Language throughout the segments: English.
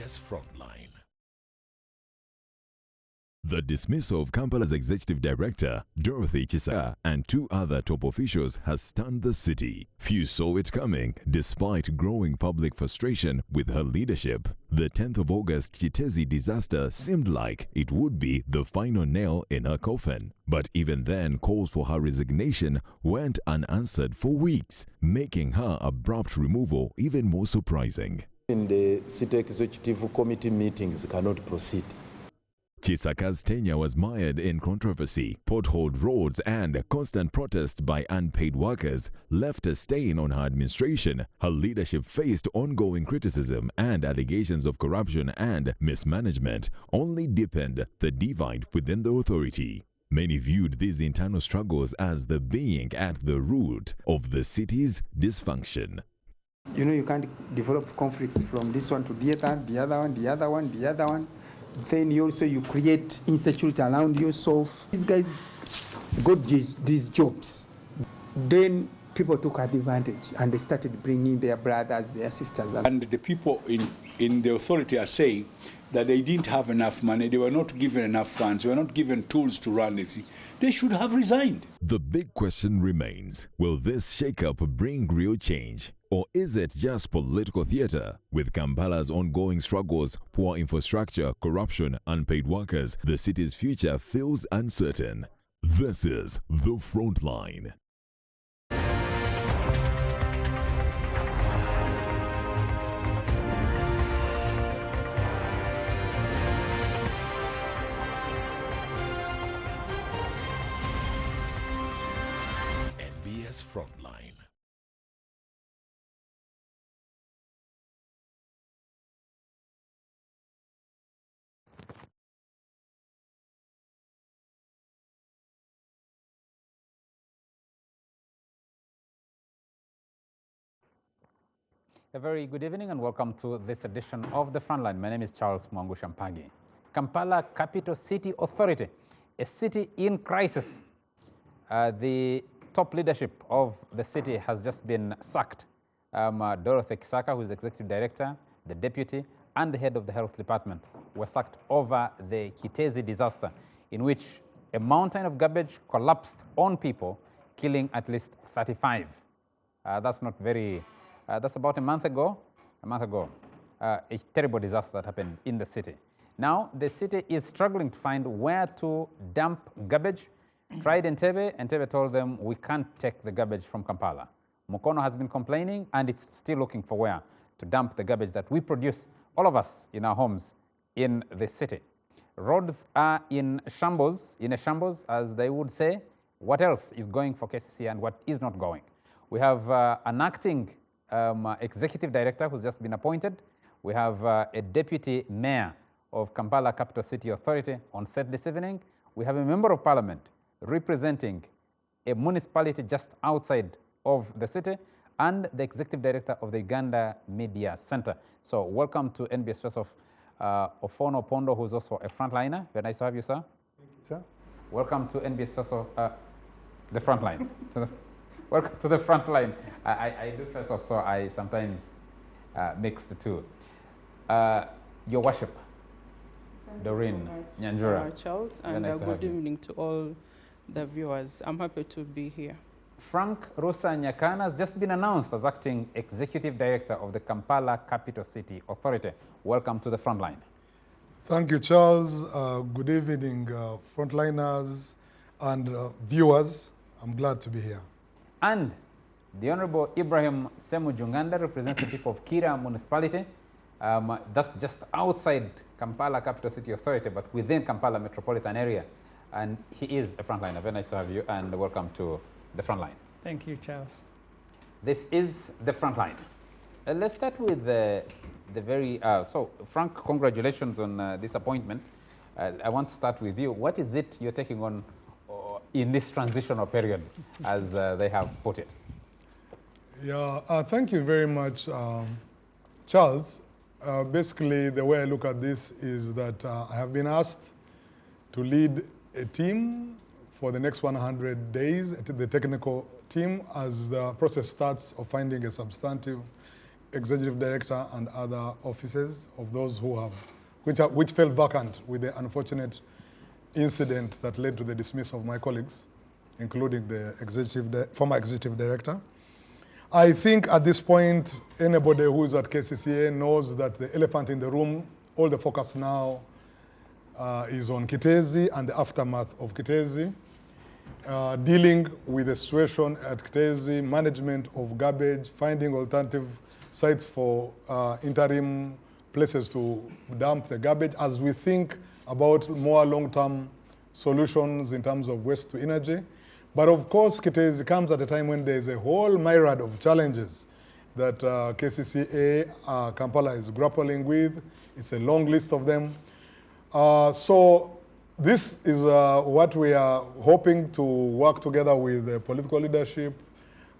NBS Frontline. The dismissal of Kampala's executive director, Dorothy Chisaka, and two other top officials has stunned the city. Few saw it coming, despite growing public frustration with her leadership. The 10th of August Chitezi disaster seemed like it would be the final nail in her coffin. But even then, calls for her resignation went unanswered for weeks, making her abrupt removal even more surprising. In the city executive committee meetings cannot proceed. Chisaka's tenure was mired in controversy. Potholed roads and constant protests by unpaid workers left a stain on her administration. Her leadership faced ongoing criticism, and allegations of corruption and mismanagement only deepened the divide within the authority. Many viewed these internal struggles as the being at the root of the city's dysfunction. You know, you can't develop conflicts from this one to the other one. Then you create insecurity around yourself. These guys got these jobs. Then people took advantage and they started bringing their brothers, their sisters. And the people in the authority are saying that they didn't have enough money, they were not given enough funds, they were not given tools to run this. They should have resigned. The big question remains, will this shake-up bring real change? Or is it just political theater? With Kampala's ongoing struggles, poor infrastructure, corruption, unpaid workers, the city's future feels uncertain. This is The Frontline. NBS Frontline. A very good evening and welcome to this edition of The Frontline. My name is Charles Mwangu Shampagi. Kampala Capital City Authority, a city in crisis. The top leadership of the city has just been sacked. Dorothy Chisaka, who is the executive director, the deputy, and the head of the health department were sacked over the Chitezi disaster, in which a mountain of garbage collapsed on people, killing at least 35. That's not very... that's about a month ago, a terrible disaster that happened in the city. Now, the city is struggling to find where to dump garbage. Tried Entebbe, Entebbe told them, we can't take the garbage from Kampala. Mukono has been complaining, and it's still looking for where to dump the garbage that we produce, all of us, in our homes in the city. Roads are in shambles, as they would say. What else is going for KCC and what is not going? We have an acting executive director who's just been appointed. We have a deputy mayor of Kampala Capital City Authority on set this evening. We have a member of parliament representing a municipality just outside of the city, and the executive director of the Uganda Media Center. So welcome to NBS Face Off, Ofono Pondo, who's also a frontliner. Very nice to have you, sir. Thank you, sir. Welcome to NBS Face Off, the frontline. Welcome to the Frontline. I do Face Off, so I sometimes mix the two. Your worship, Doreen Nyanjura. Charles, and nice good evening to all the viewers. I'm happy to be here. Frank Rusa Nyakana has just been announced as acting executive director of the Kampala Capital City Authority. Welcome to the Frontline. Thank you, Charles. Good evening, frontliners and viewers. I'm glad to be here. And the Honorable Ibrahim Semujunganda represents the people of Kira Municipality. That's just outside Kampala Capital City Authority, but within Kampala metropolitan area. And he is a frontliner. Very nice to have you, and welcome to the Frontline. Thank you, Charles. This is the Frontline. Let's start with the very... so, Frank, congratulations on this appointment. I want to start with you. What is it you're taking on in this transitional period, as they have put it? Yeah, thank you very much, Charles. Basically, the way I look at this is that I have been asked to lead a team for the next 100 days, the technical team, as the process starts of finding a substantive executive director and other offices of those who have, which fell vacant with the unfortunate incident that led to the dismissal of my colleagues, including the former executive director. I think at this point, anybody who is at KCCA knows that the elephant in the room, all the focus now is on Kitezi and the aftermath of Kitezi, dealing with the situation at Kitezi, management of garbage, finding alternative sites for interim places to dump the garbage as we think about more long-term solutions in terms of waste to energy. But of course, Kitezi comes at a time when there's a whole myriad of challenges that KCCA Kampala is grappling with. It's a long list of them. So this is what we are hoping to work together with the political leadership,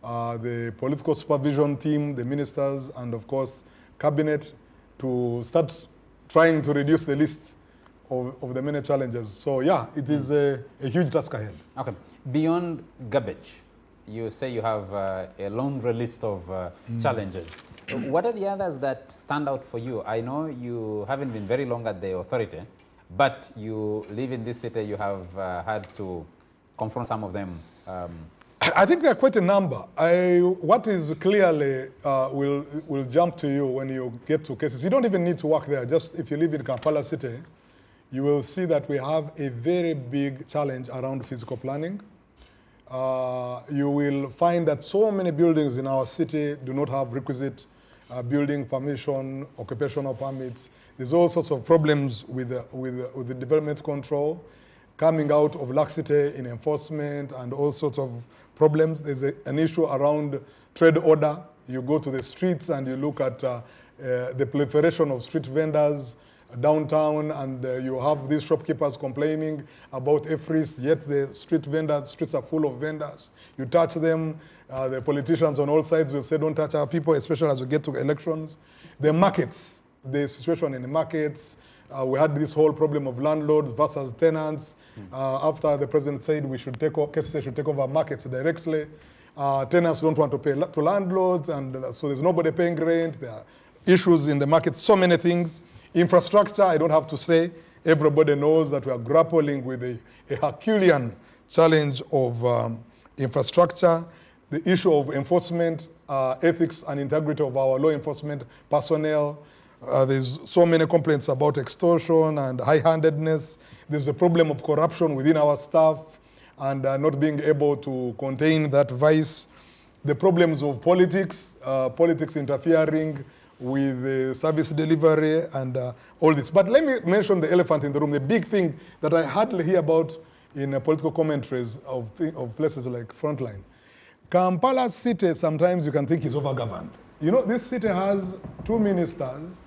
the political supervision team, the ministers, and of course, cabinet to start trying to reduce the list of the many challenges. So yeah, it is a huge task ahead. Okay. Beyond garbage, you say you have a laundry list of challenges. What are the others that stand out for you? I know you haven't been very long at the authority, but you live in this city, you have had to confront some of them. I think there are quite a number. What is clearly will jump to you when you get to cases. You don't even need to work there. Just if you live in Kampala city, you will see that we have a very big challenge around physical planning. You will find that so many buildings in our city do not have requisite building permission, occupational permits. There's all sorts of problems with the development control coming out of laxity in enforcement and all sorts of problems. There's an issue around trade order. You go to the streets and you look at the proliferation of street vendors downtown, and you have these shopkeepers complaining about AFRIS, yet the streets are full of vendors. You touch them, the politicians on all sides will say, don't touch our people, especially as we get to elections. The markets, the situation in the markets, we had this whole problem of landlords versus tenants. After the president said we should KCCA should take over markets directly, tenants don't want to pay to landlords, and so there's nobody paying rent. There are issues in the market, so many things. Infrastructure, I don't have to say. Everybody knows that we are grappling with a Herculean challenge of infrastructure, the issue of enforcement, ethics and integrity of our law enforcement personnel. There's so many complaints about extortion and high-handedness. There's a problem of corruption within our staff and not being able to contain that vice. The problems of politics, politics interfering with the service delivery and all this. But let me mention the elephant in the room, the big thing that I hardly hear about in political commentaries of places like Frontline. Kampala city, sometimes you can think is overgoverned. You know, this city has 2 ministers,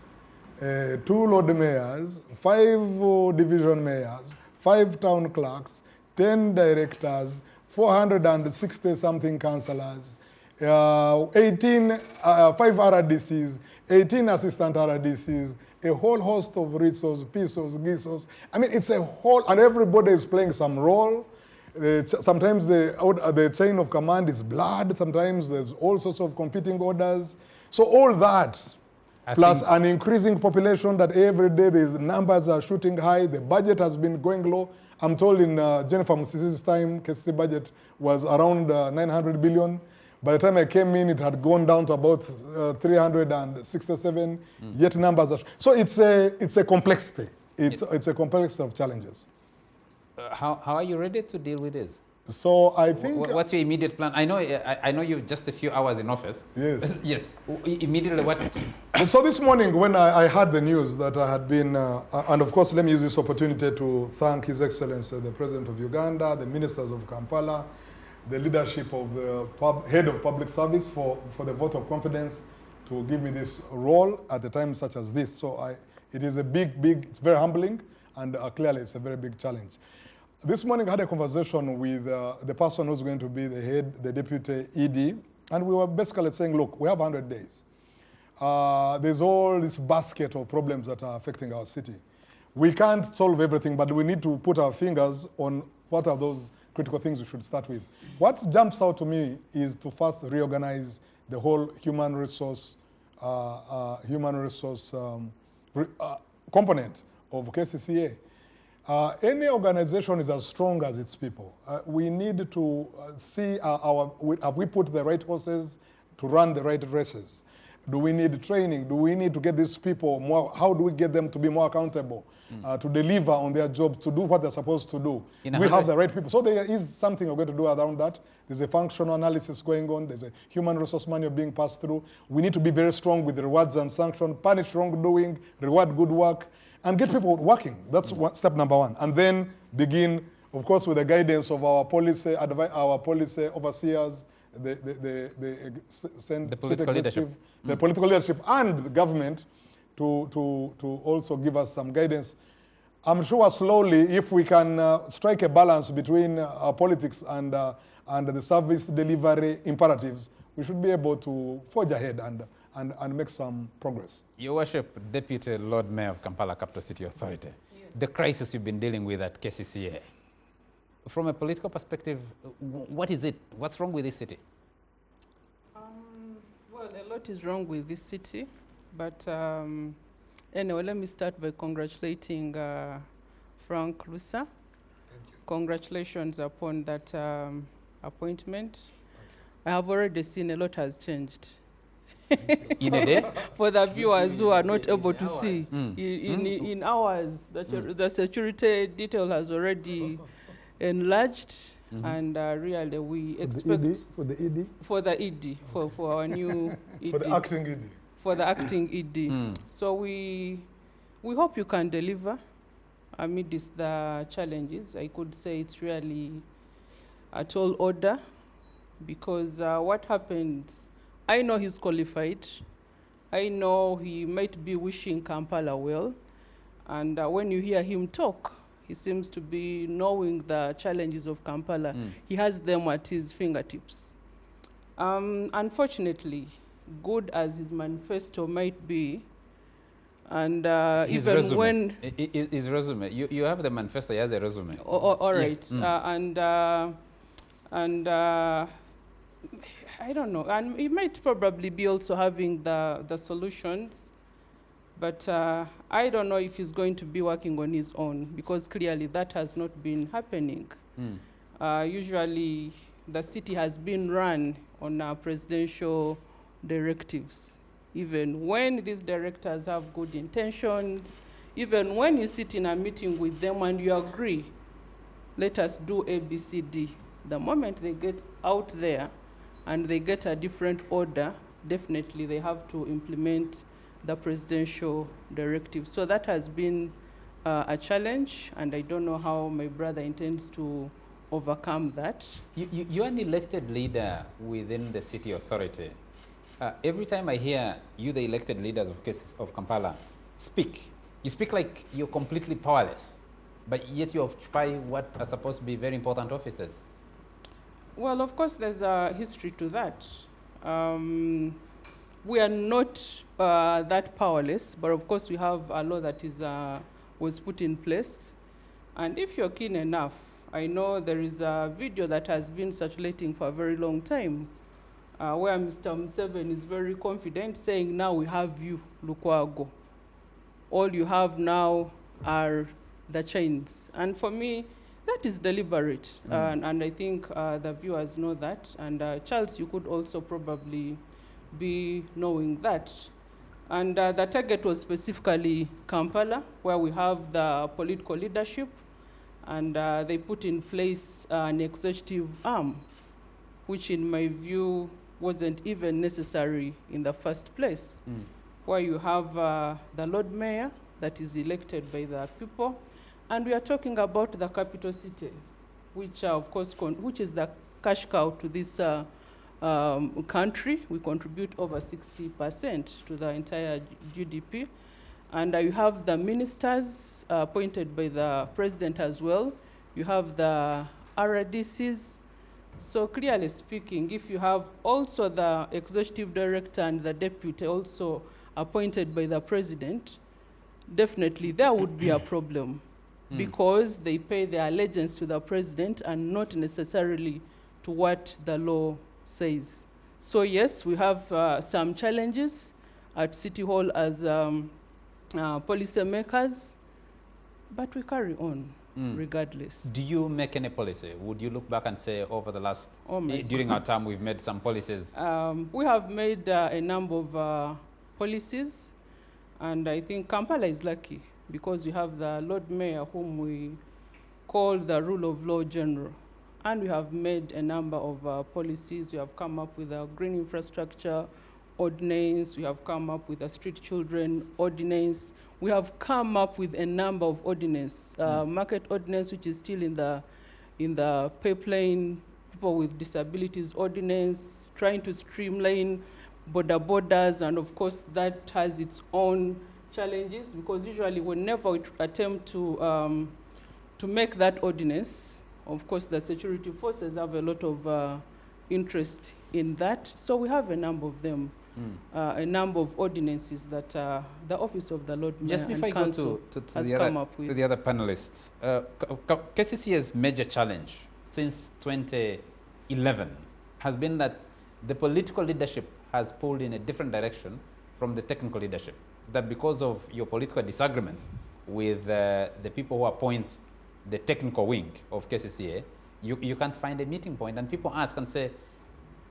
2 Lord mayors, 5 division mayors, 5 town clerks, 10 directors, 460-something councillors, 5 RDCs, 18 assistant RDCs, a whole host of RISOs, PISOs, GISOs. I mean, it's a whole, and everybody is playing some role. Sometimes the chain of command is blurred. Sometimes there's all sorts of competing orders. So all that, plus an increasing population that every day the numbers are shooting high, the budget has been going low. I'm told in Jennifer Musisi's time, KCC budget was around 900 billion. By the time I came in, it had gone down to about 367, yet numbers are... So it's a complexity. It's a complexity of challenges. How are you ready to deal with this? So I think... What's your immediate plan? I know you've just a few hours in office. Yes. Yes. Immediately what? So this morning when I heard the news that I had been, and of course let me use this opportunity to thank His Excellency, the President of Uganda, the ministers of Kampala, the leadership of the head of public service for the vote of confidence to give me this role at a time such as this. So it is a big, it's very humbling, and clearly it's a very big challenge. This morning I had a conversation with the person who's going to be the head, the deputy ED, and we were basically saying, look, we have 100 days. There's all this basket of problems that are affecting our city. We can't solve everything, but we need to put our fingers on what are those critical things we should start with. What jumps out to me is to first reorganize the whole human resource human resource component of KCCA. Any organization is as strong as its people. We need to see have we put the right horses to run the right races? Do we need training? Do we need to get these people more, how do we get them to be more accountable, to deliver on their job, to do what they're supposed to do? We have the right people. So there is something we're going to do around that. There's a functional analysis going on. There's a human resource manual being passed through. We need to be very strong with rewards and sanctions, punish wrongdoing, reward good work, and get people working. That's step number one. And then begin, of course, with the guidance of our policy overseers, the political leadership. The political leadership and the government to also give us some guidance. I'm sure slowly, if we can strike a balance between politics and the service delivery imperatives, we should be able to forge ahead and make some progress. Your Worship, Deputy Lord Mayor of Kampala Capital City Authority, yes. The crisis you've been dealing with at KCCA, from a political perspective, what is it? What's wrong with this city? Well, a lot is wrong with this city, but anyway, let me start by congratulating Frank Lusa. Congratulations upon that appointment. I have already seen a lot has changed. In a day? For the viewers who are not able to see, in hours, the security detail has already enlarged, and really we expect For the ED? For the ED, for our new ED. For the acting ED. For the acting ED. So we hope you can deliver amidst the challenges. I could say it's really a tall order, because what happened, I know he's qualified. I know he might be wishing Kampala well. And when you hear him talk, he seems to be knowing the challenges of Kampala. He has them at his fingertips. Unfortunately, good as his manifesto might be, and his even resume. when... His resume. You have the manifesto, he has a resume. All right. Yes. And I don't know. And he might probably be also having the solutions. But I don't know if he's going to be working on his own, because clearly that has not been happening. Usually the city has been run on presidential directives. Even when these directors have good intentions, even when you sit in a meeting with them and you agree, let us do A, B, C, D. The moment they get out there and they get a different order, definitely they have to implement the presidential directive. So that has been a challenge, and I don't know how my brother intends to overcome that. You're an elected leader within the city authority. Every time I hear you, the elected leaders of Kampala, speak, you speak like you're completely powerless, but yet you occupy what are supposed to be very important offices. Well, of course, there's a history to that. We are not that powerless, but of course we have a law that was put in place. And if you're keen enough, I know there is a video that has been circulating for a very long time, where Mr. Museveni is very confident, saying, now we have you, Lukwago. All you have now are the chains. And for me, that is deliberate. And I think the viewers know that. And Charles, you could also probably be knowing that. And the target was specifically Kampala, where we have the political leadership, and they put in place an executive arm, which in my view wasn't even necessary in the first place, where you have the Lord Mayor that is elected by the people, and we are talking about the capital city, which of course, which is the cash cow to this country. We contribute over 60% to the entire GDP. And you have the ministers appointed by the president as well. You have the RDCs. So clearly speaking, if you have also the executive director and the deputy also appointed by the president, definitely there would be a problem because they pay their allegiance to the president and not necessarily to what the law says. So yes, we have some challenges, at City Hall as policymakers, but we carry on regardless. Do you make any policy? Would you look back and say over the last, during God. our time, we've made some policies? We have made a number of policies, and I think Kampala is lucky because we have the Lord Mayor whom we call the rule of law general. And we have made a number of policies. We have come up with a green infrastructure ordinance. We have come up with a street children ordinance. We have come up with a number of ordinance, market ordinance, which is still in the pipeline, people with disabilities ordinance, trying to streamline borders, and of course that has its own challenges because usually whenever we attempt to make that ordinance, of course the security forces have a lot of interest in that. So we have a number of them, a number of ordinances that the Office of the Lord Mayor and Council has come up with. To the other panelists, KCCA's major challenge since 2011 has been that the political leadership has pulled in a different direction from the technical leadership. That because of your political disagreements with the people who appoint the technical wing of KCCA, you can't find a meeting point. And people ask and say,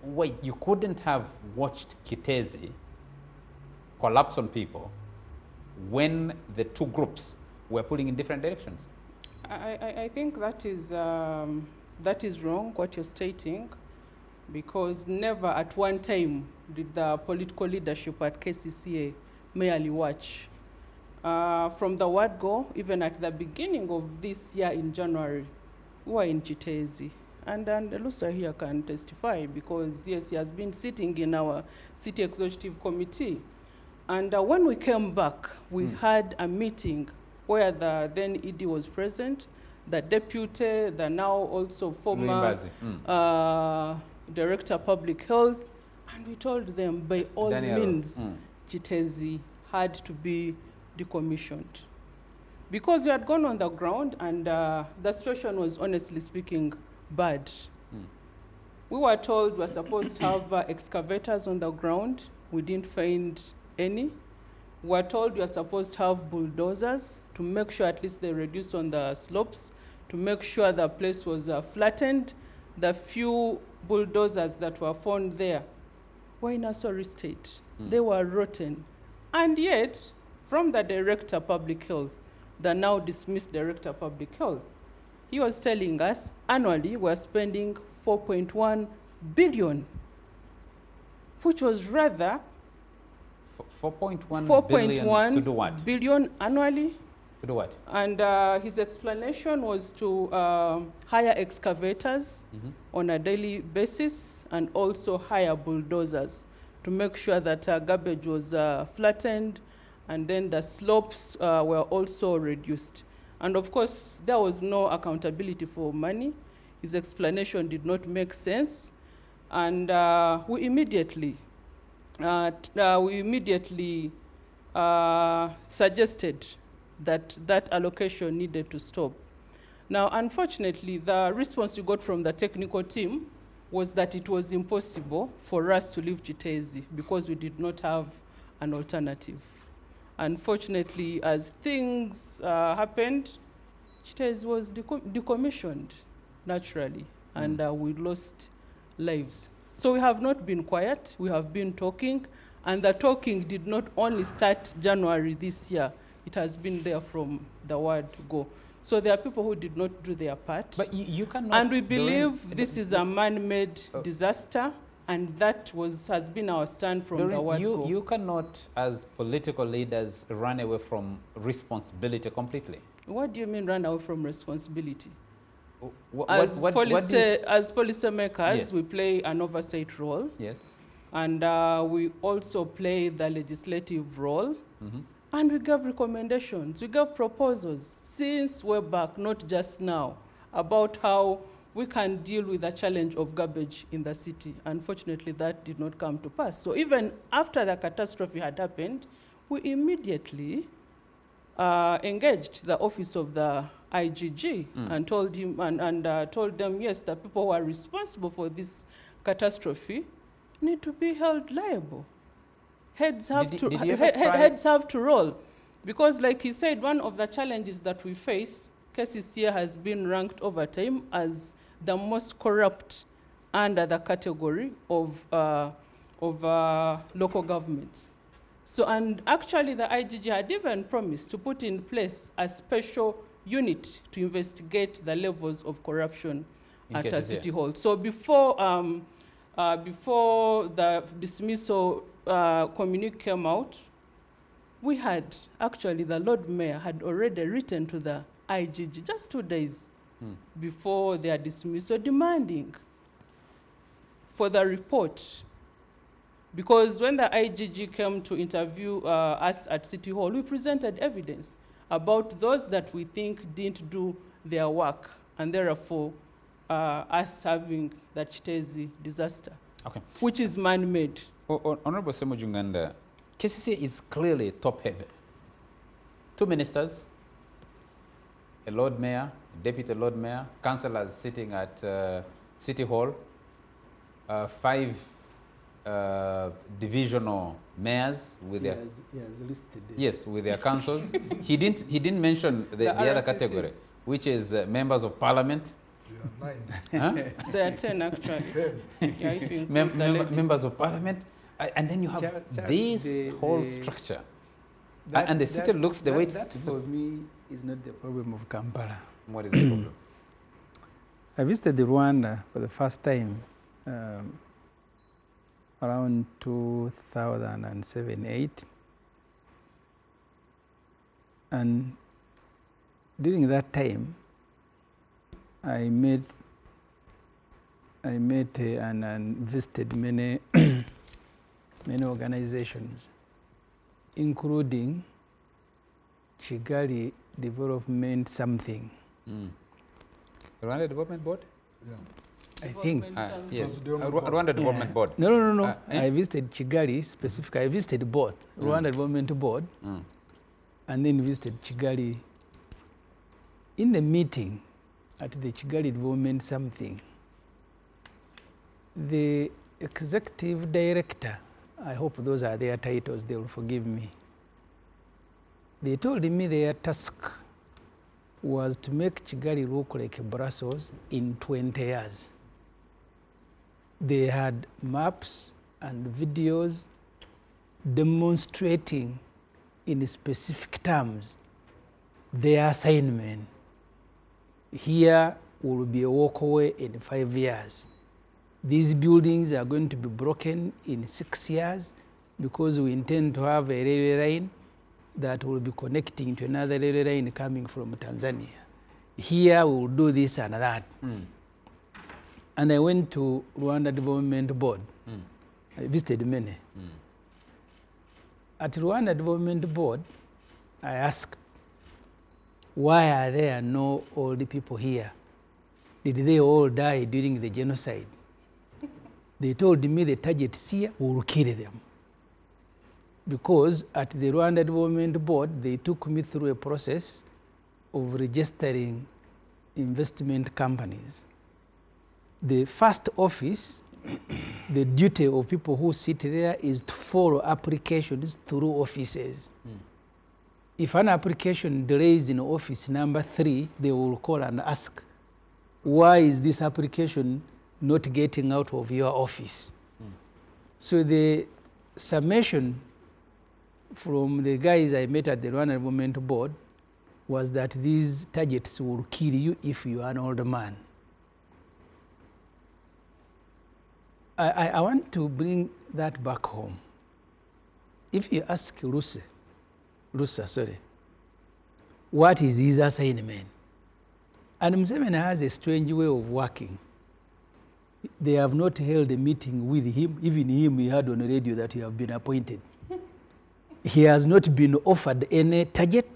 wait, you couldn't have watched Kitezi collapse on people when the two groups were pulling in different directions? I think that is wrong, what you're stating, because never at one time did the political leadership at KCCA merely watch. From the word go, even at the beginning of this year in January, we were in Kitezi. And Lusa here can testify because, yes, he has been sitting in our city executive committee. And when we came back, we had a meeting where the then ED was present, the deputy, the now also former director of public health, and we told them by all means, Kitezi had to be decommissioned. Because we had gone on the ground and the situation was, honestly speaking, bad. We were told we were supposed to have excavators on the ground. We didn't find any. We were told we were supposed to have bulldozers to make sure at least they reduce on the slopes, to make sure the place was flattened. The few bulldozers that were found there were in a sorry state. They were rotten. And yet, from the Director of Public Health, the now dismissed Director of Public Health, he was telling us annually we're spending 4.1 billion, which was rather 4.1 billion to do what? Billion annually. To do what? And his explanation was to hire excavators on a daily basis and also hire bulldozers to make sure that garbage was flattened and then the slopes were also reduced. And of course, there was no accountability for money. His explanation did not make sense. And we immediately suggested that that allocation needed to stop. Now, unfortunately, the response we got from the technical team was that it was impossible for us to leave Kitezi because we did not have an alternative. Unfortunately, as things happened, Kitezi was decommissioned naturally, and we lost lives. So we have not been quiet, we have been talking, and the talking did not only start January this year, it has been there from the word go. So there are people who did not do their part. But you cannot. And we believe this is a man-made disaster, and that has been our stand from the word go. You cannot, as political leaders, run away from responsibility completely. What do you mean run away from responsibility? As policymakers, yes, we play an oversight role. Yes. And we also play the legislative role. And we gave recommendations, we gave proposals since way back, not just now, about how we can deal with the challenge of garbage in the city. Unfortunately, that did not come to pass. So even after the catastrophe had happened, we immediately engaged the office of the IGG and told him told them, yes, the people who are responsible for this catastrophe need to be held liable. heads have Did to you ever try- heads have to roll, because like he said, one of the challenges that we face, KCCA has been ranked over time as the most corrupt under the category of local governments. So, and actually the IGG had even promised to put in place a special unit to investigate the levels of corruption at a city hall. So before the dismissal communique came out, we had, actually the Lord Mayor had already written to the IGG just 2 days before their dismissal, demanding for the report. Because when the IGG came to interview us at City Hall, we presented evidence about those that we think didn't do their work, and therefore us having the Chitezi disaster, which is man-made. Honorable Semujunganda, KCCA is clearly top-heavy. 2 ministers, a Lord Mayor, a Deputy Lord Mayor, councillors sitting at City Hall, 5 divisional mayors with their with their councils. he didn't mention the other category, which is members of parliament. Yeah, 9. Huh? There are 10 actually. Yeah, if you include the lady. Members of parliament, and then you have this whole structure, and the city looks the way that for me is not the problem of Kampala. What is the problem? I visited Rwanda for the first time around 2007-8, and during that time I met and visited many many organizations, including Kigali Development something. Rwanda Development Board? Yeah. I think. Yes, Development Rwanda Development Board. No. I visited Kigali specifically. I visited both Rwanda Development Board and then visited Kigali. In the meeting at the Kigali Development something, the executive director, I hope those are their titles, they will forgive me. They told me their task was to make Kigali look like Brussels in 20 years. They had maps and videos demonstrating in specific terms their assignment. Here will be a walkway in 5 years. These buildings are going to be broken in 6 years because we intend to have a railway line that will be connecting to another railway line coming from Tanzania. Here we will do this and that. And I went to Rwanda Development Board. I visited many. At Rwanda Development Board, I asked, why are there no old people here? Did they all die during the genocide? They told me the targets here will kill them. Because at the Rwanda Development Board, they took me through a process of registering investment companies. The first office, the duty of people who sit there is to follow applications through offices. If an application delays in office number 3, they will call and ask, why is this application not getting out of your office? So the summation from the guys I met at the Rwanda Development Board was that these targets will kill you if you are an older man. I want to bring that back home. If you ask Rusa, what is his assignment? And Museveni has a strange way of working. They have not held a meeting with him. Even him, he had on the radio that he have been appointed. He has not been offered any target,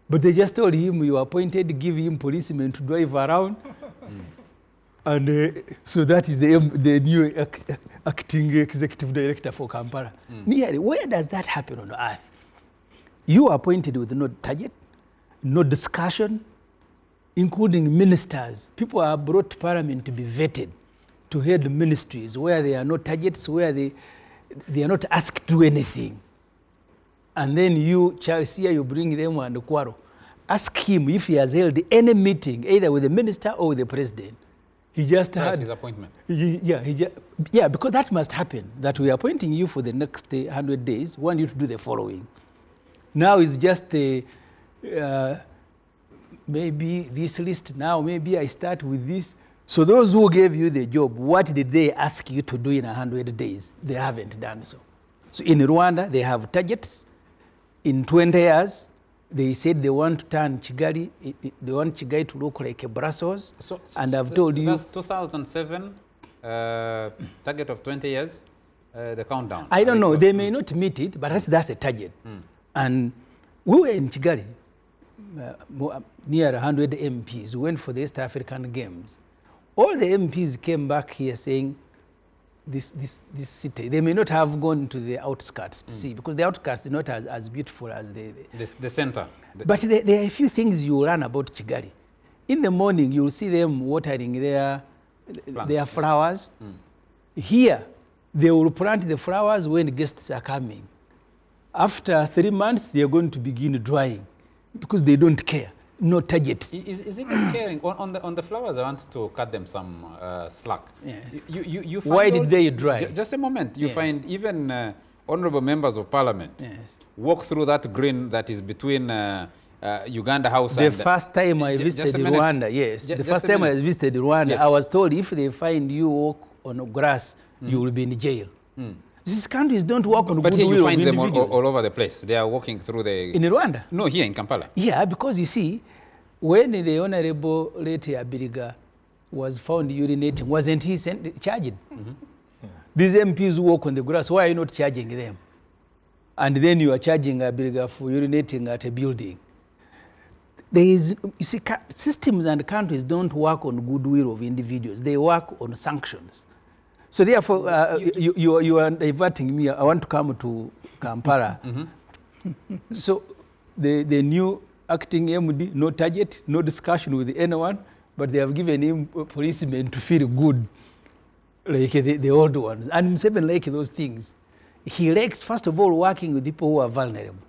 but they just told him, you are appointed, give him policemen to drive around. And so that is the new acting executive director for Kampala. Nearly, where does that happen on earth? You are appointed with no target, no discussion, including ministers. People are brought to parliament to be vetted, to head ministries where there are no targets, where they are not asked to do anything. And then you, Charles, here you bring them and quarrel. Ask him if he has held any meeting, either with the minister or with the president. He just had his appointment. Yeah, because that must happen. That we are appointing you for the next 100 days. We want you to do the following. Now it's just maybe this list. Now maybe I start with this. So those who gave you the job, what did they ask you to do in 100 days? They haven't done so. So in Rwanda, they have targets. In 20 years, they said they want to turn Kigali, they want Kigali to look like a Brussels. And I've told you. That's 2007, target of 20 years, the countdown. I don't know, they may not meet it, but that's a target. And we were in Kigali, near 100 MPs. We went for the East African Games. All the MPs came back here saying, this city, they may not have gone to the outskirts to see, because the outskirts are not as beautiful as the center. But there are a few things you learn about Kigali. In the morning, you'll see them watering their flowers. Here, they will plant the flowers when guests are coming. After 3 months, they are going to begin drying because they don't care. No targets. Is it caring? On the flowers, I want to cut them some slack. Yes. You find why did they dry? Just a moment. You find even honorable members of parliament walk through that green that is between Uganda House and... The first time I visited Rwanda, yes. The first time I visited Rwanda, I was told if they find you walk on grass, you will be in jail. These countries don't walk on goodwill of individuals. But here you find them all over the place. They are walking through the... In Rwanda? No, here in Kampala. Yeah, because you see, when the Honorable Leti Abiriga was found urinating, wasn't he charged? These MPs who walk on the grass, why are you not charging them? And then you are charging Abiriga for urinating at a building. There is, you see, systems and countries don't work on goodwill of individuals. They work on sanctions. So therefore, you are diverting me. I want to come to Kampala. So the new acting MD, no target, no discussion with anyone, but they have given him policemen to feel good, like the old ones. And Museveni like those things. He likes, first of all, working with people who are vulnerable.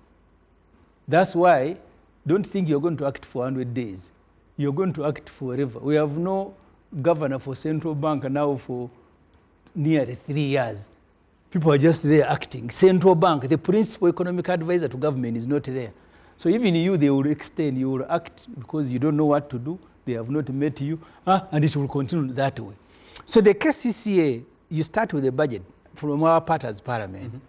That's why, don't think you're going to act for 100 days. You're going to act forever. We have no governor for central bank now for nearly 3 years. People are just there acting. Central bank, the principal economic advisor to government, is not there. So even you, they will extend, you will act because you don't know what to do. They have not met you, and it will continue that way. So the KCCA, you start with the budget from our part as parliament.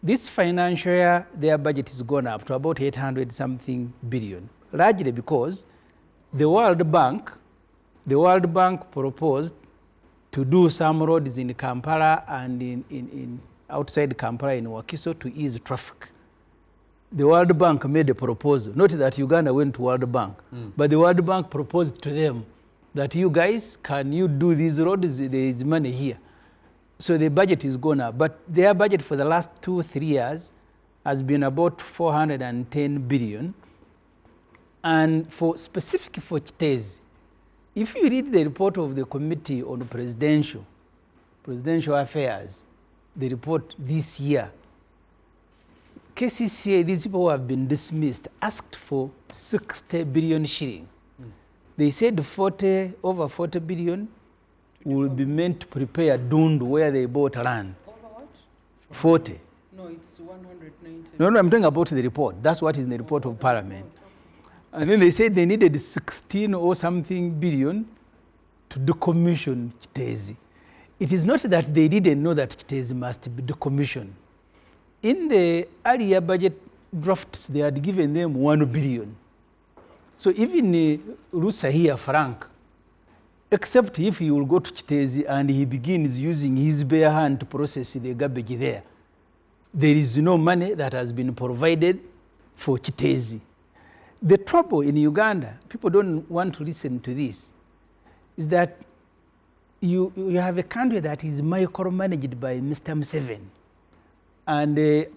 This financial year, their budget is gone up to about 800 something billion, largely because the World Bank proposed to do some roads in Kampala and in outside Kampala in Wakiso to ease traffic. The World Bank made a proposal, not that Uganda went to World Bank, but the World Bank proposed to them that you guys, can you do these roads? There is money here. So the budget is gone up, but their budget for the last 2-3 years has been about 410 billion. And specifically for Chitezi, if you read the report of the Committee on Presidential Affairs, the report this year, KCCA, these people who have been dismissed, asked for 60 billion shilling. They said over 40 billion will be meant to prepare Dundu where they bought land. Over what? 40. No, it's 190. No, I'm talking about the report. That's what is in the report of Parliament. And then they said they needed 16 or something billion to decommission Chitezi. It is not that they didn't know that Chitezi must be decommissioned. In the earlier budget drafts, they had given them 1 billion. So even Rusa here, Frank, except if he will go to Chitezi and he begins using his bare hand to process the garbage there, there is no money that has been provided for Chitezi. The trouble in Uganda, people don't want to listen to this, is that you have a country that is micromanaged by Mr. Museveni. And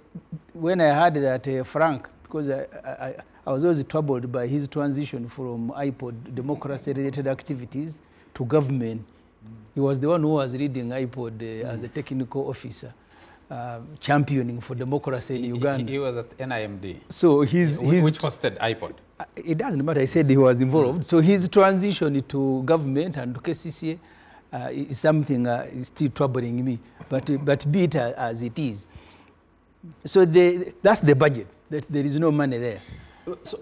when I heard that Frank, because I was always troubled by his transition from IPOD, democracy-related activities, to government, He was the one who was leading IPOD as a technical officer, championing for democracy in Uganda. He was at NIMD. So he's which hosted iPod. It doesn't matter. I said he was involved. So his transition to government and to KCCA is something is still troubling me. But be it as it is. So that's the budget. There is no money there. So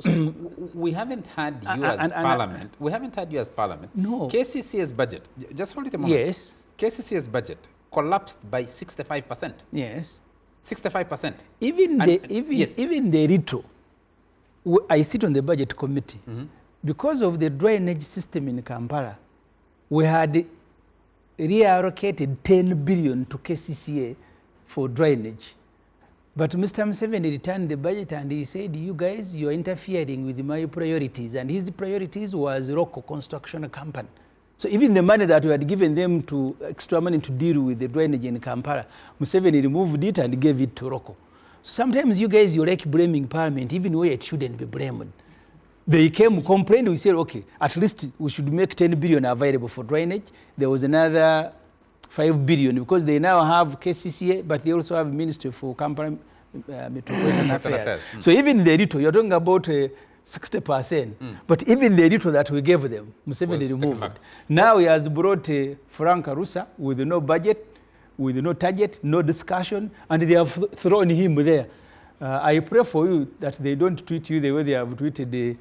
we haven't had you as Parliament. We haven't had you as Parliament. No. KCCA's budget, just hold it a moment. Yes. KCCA's budget collapsed by 65%. Yes. 65%. Even the retro, I sit on the budget committee. Because of the drainage system in Kampala, we had reallocated 10 billion to KCCA for drainage. But Mr. Museveni returned the budget and he said, you guys, you're interfering with my priorities. And his priorities was Rocco Construction Company. So even the money that we had given them to extra money to deal with the drainage in Kampala, Museveni removed it and gave it to Rocco. So sometimes you guys, you like blaming Parliament, even where it shouldn't be blamed. They came, complained, we said, okay, at least we should make 10 billion available for drainage. There was another 5 billion because they now have KCCA, but they also have Ministry for Kampala Metropolitan Affairs. So even the little, you're talking about 60%, but even the little that we gave them, Museveni removed it. Now he has brought Frank Arusa with no budget, with no target, no discussion, and they have thrown him there. I pray for you that they don't treat you the way they have treated the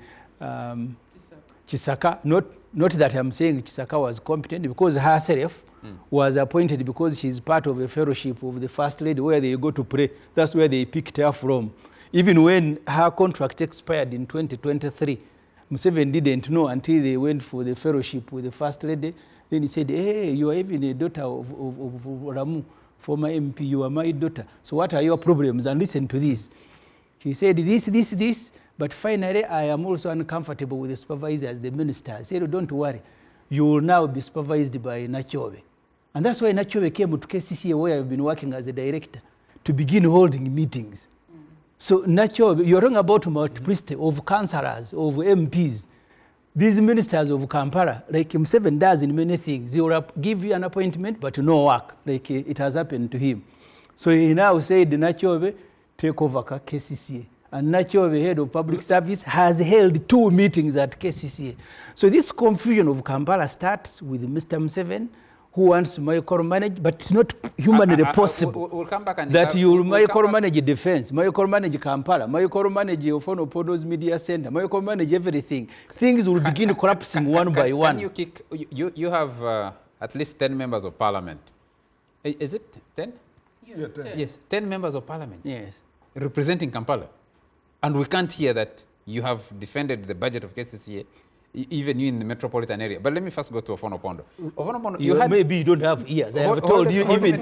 Chisaka. Not that I'm saying Chisaka was competent, because herself was appointed because she's part of a fellowship of the First Lady where they go to pray. That's where they picked her from. Even when her contract expired in 2023, Museveni didn't know until they went for the fellowship with the First Lady. Then he said, hey, you are even a daughter of Ramu, former MP, you are my daughter. So what are your problems? And listen to this. He said this, but finally I am also uncomfortable with the supervisors, the minister. I said, don't worry, you will now be supervised by Nachobe. And that's why Nachobe came to KCCA, where I've been working as a director, to begin holding meetings. So Nachobe, you're talking about multiplicity of councillors, of MPs. These ministers of Kampala, like Museveni does in many things, he will give you an appointment, but no work, like it has happened to him. So he now said, Nachobe, take over KCCA. And Nachobe, head of public service, has held 2 meetings at KCCA. So this confusion of Kampala starts with Mr. Museveni, who wants micromanage, but it's not humanly possible we'll come back and that you will micromanage defense, micromanage Kampala, micromanage Ofonopono's media center, micromanage everything. Things will begin collapsing one by one. You have at least 10 members of parliament. Is it 10? Yes, 10. Yes, 10 members of parliament. Yes. Representing Kampala. And we can't hear that you have defended the budget of KCCA, even you in the metropolitan area. But let me first go to Ofonopondo. Ofonopondo, maybe you don't have ears. I have told you even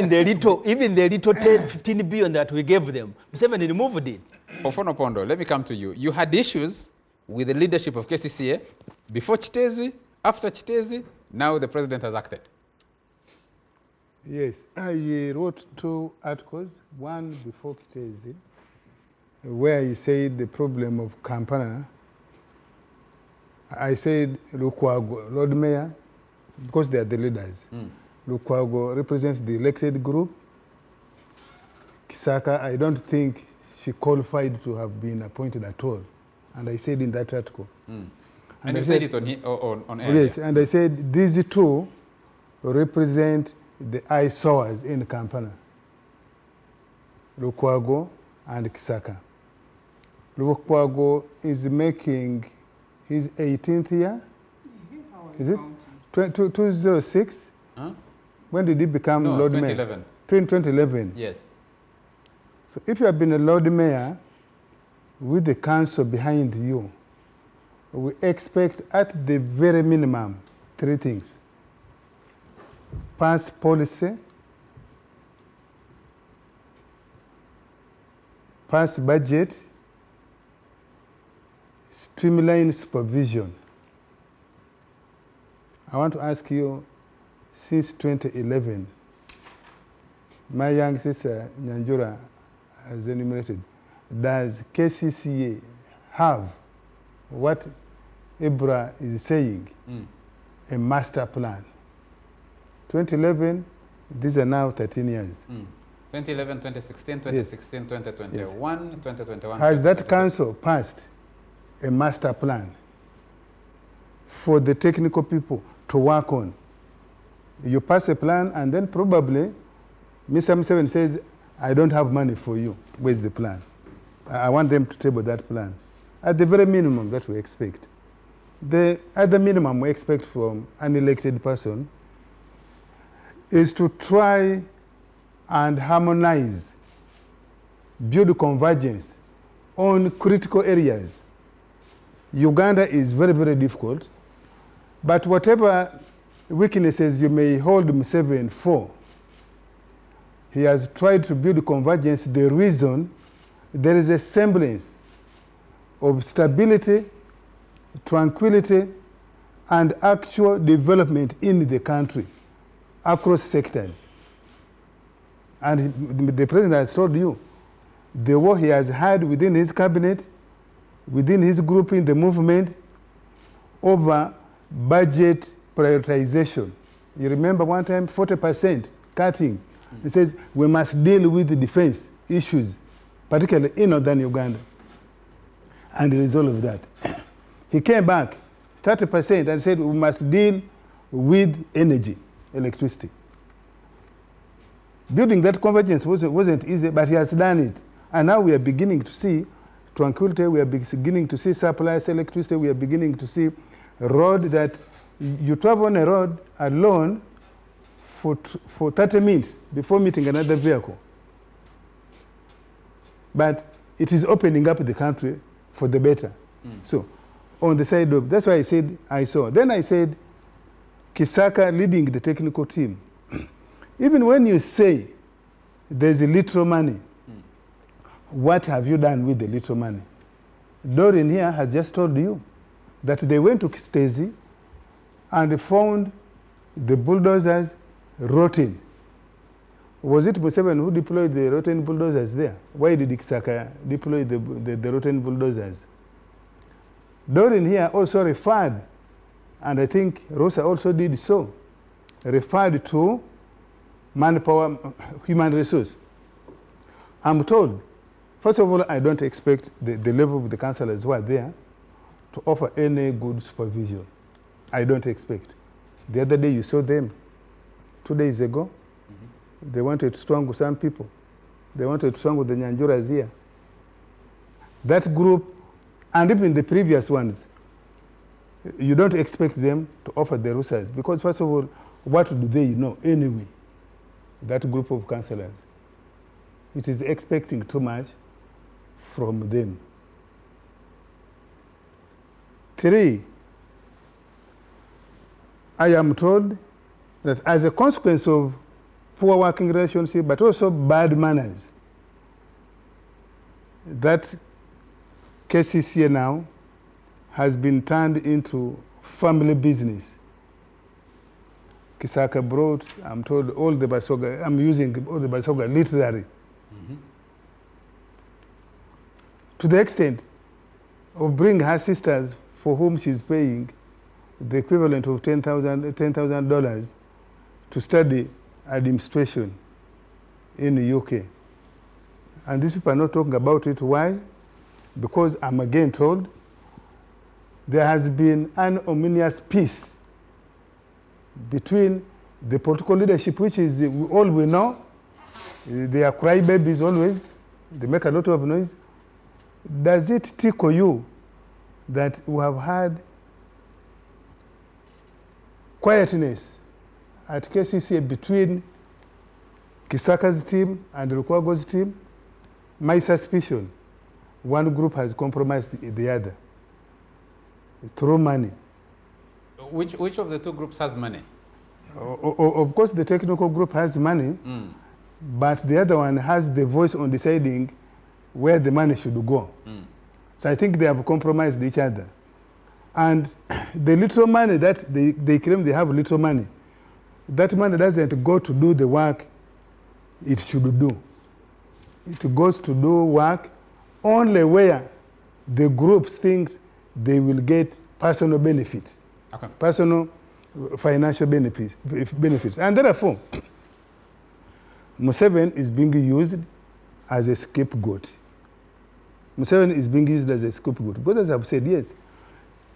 the little 10, 15 billion that we gave them, Museveni removed it. Ofonopondo, let me come to you. You had issues with the leadership of KCCA before Chitezi, after Chitezi. Now the president has acted. Yes, I wrote 2 articles, one before Kitezi, where he said the problem of Kampala. I said Lukwago, Lord Mayor, because they are the leaders. Lukwago represents the elected group. Kisaka, I don't think she qualified to have been appointed at all. And I said in that article. And you said it on air? Yes, and I said these 2 represent the eyesores in Kampala, Lukwago and Kisaka. Lukwago is making his 18th year. Is it? 2006? Huh? When did he become Lord Mayor? 2011. 2011. Yes. So if you have been a Lord Mayor with the council behind you, we expect at the very minimum 3 things. Pass policy, pass budget, streamline supervision. I want to ask you, since 2011, my young sister Nyanjura has enumerated, does KCCA have what Ibra is saying, a master plan? 2011, these are now 13 years. 2011, 2016, 2016, 2021, 2021. Has that council passed a master plan for the technical people to work on? You pass a plan and then probably Mr. Museveni says, I don't have money for you. Where's the plan? I want them to table that plan. At the very minimum that we expect. The other minimum we expect from an elected person is to try and harmonize, build convergence on critical areas. Uganda is very, very difficult, but whatever weaknesses you may hold Museveni for, he has tried to build convergence. The reason there is a semblance of stability, tranquility, and actual development in the country across sectors. And the president has told you, the war he has had within his cabinet, within his group in the movement, over budget prioritization. You remember one time, 40% cutting. He says, we must deal with the defense issues, particularly in northern Uganda, and resolve that. He came back, 30%, and said, we must deal with energy, electricity. Building that convergence wasn't easy, but he has done it. And now we are beginning to see tranquility, we are beginning to see supplies, electricity, we are beginning to see a road that you travel on a road alone for 30 minutes before meeting another vehicle. But it is opening up the country for the better. So, on the side of, that's why I said I saw. Then I said, Kisaka leading the technical team. Even when you say there's a little money, what have you done with the little money? Doreen here has just told you that they went to Kistezi and found the bulldozers rotten. Was it Museveni who deployed the rotten bulldozers there? Why did Kisaka deploy the rotten bulldozers? Doreen here also referred, and I think Rosa also did so, referred to manpower, human resource. I'm told, first of all, I don't expect the level of the councillors who are there to offer any good supervision. I don't expect. The other day you saw them, 2 days ago, they wanted to strangle some people. They wanted to strangle the Nyanjuras here. That group, and even the previous ones, you don't expect them to offer the resources because, first of all, what do they know anyway? That group of councillors. It is expecting too much from them. 3, I am told that as a consequence of poor working relationship, but also bad manners, that KCCA now has been turned into family business. Kisaka brought, I'm told, all the Basoga, I'm using all the Basoga literally. To the extent of bringing her sisters, for whom she's paying the equivalent of $10,000 to study administration in the UK. And these people are not talking about it. Why? Because I'm again told there has been an ominous peace between the political leadership, which is all we know. They are crybabies always. They make a lot of noise. Does it tickle you that we have had quietness at KCCA between Kisaka's team and Lukwago's team? My suspicion, one group has compromised the other through money. Which of the two groups has money? Of course, the technical group has money, but the other one has the voice on deciding where the money should go. So I think they have compromised each other. And the little money that they claim they have little money, that money doesn't go to do the work it should do. It goes to do work only where the group thinks they will get personal benefits. Okay. Personal financial benefits. And therefore, Museveni is being used as a scapegoat. Museveni is being used as a scapegoat. Because as I've said, yes,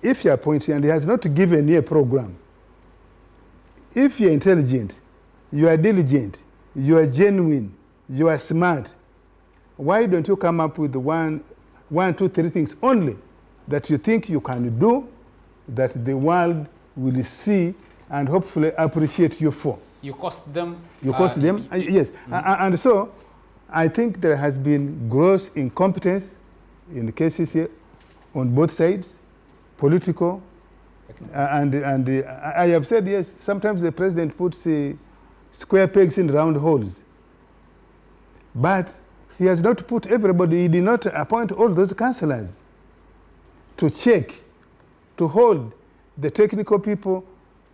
if you are appointed and he has not given you a program, if you're intelligent, you are diligent, you are genuine, you are smart, why don't you come up with one, two, three things only that you think you can do, that the world will see and hopefully appreciate you for? You cost them. You cost them, yes. And so I think there has been gross incompetence in the cases here on both sides, political, and I have said, yes, sometimes the president puts square pegs in round holes. But he has not put everybody, he did not appoint all those councillors to check, to hold the technical people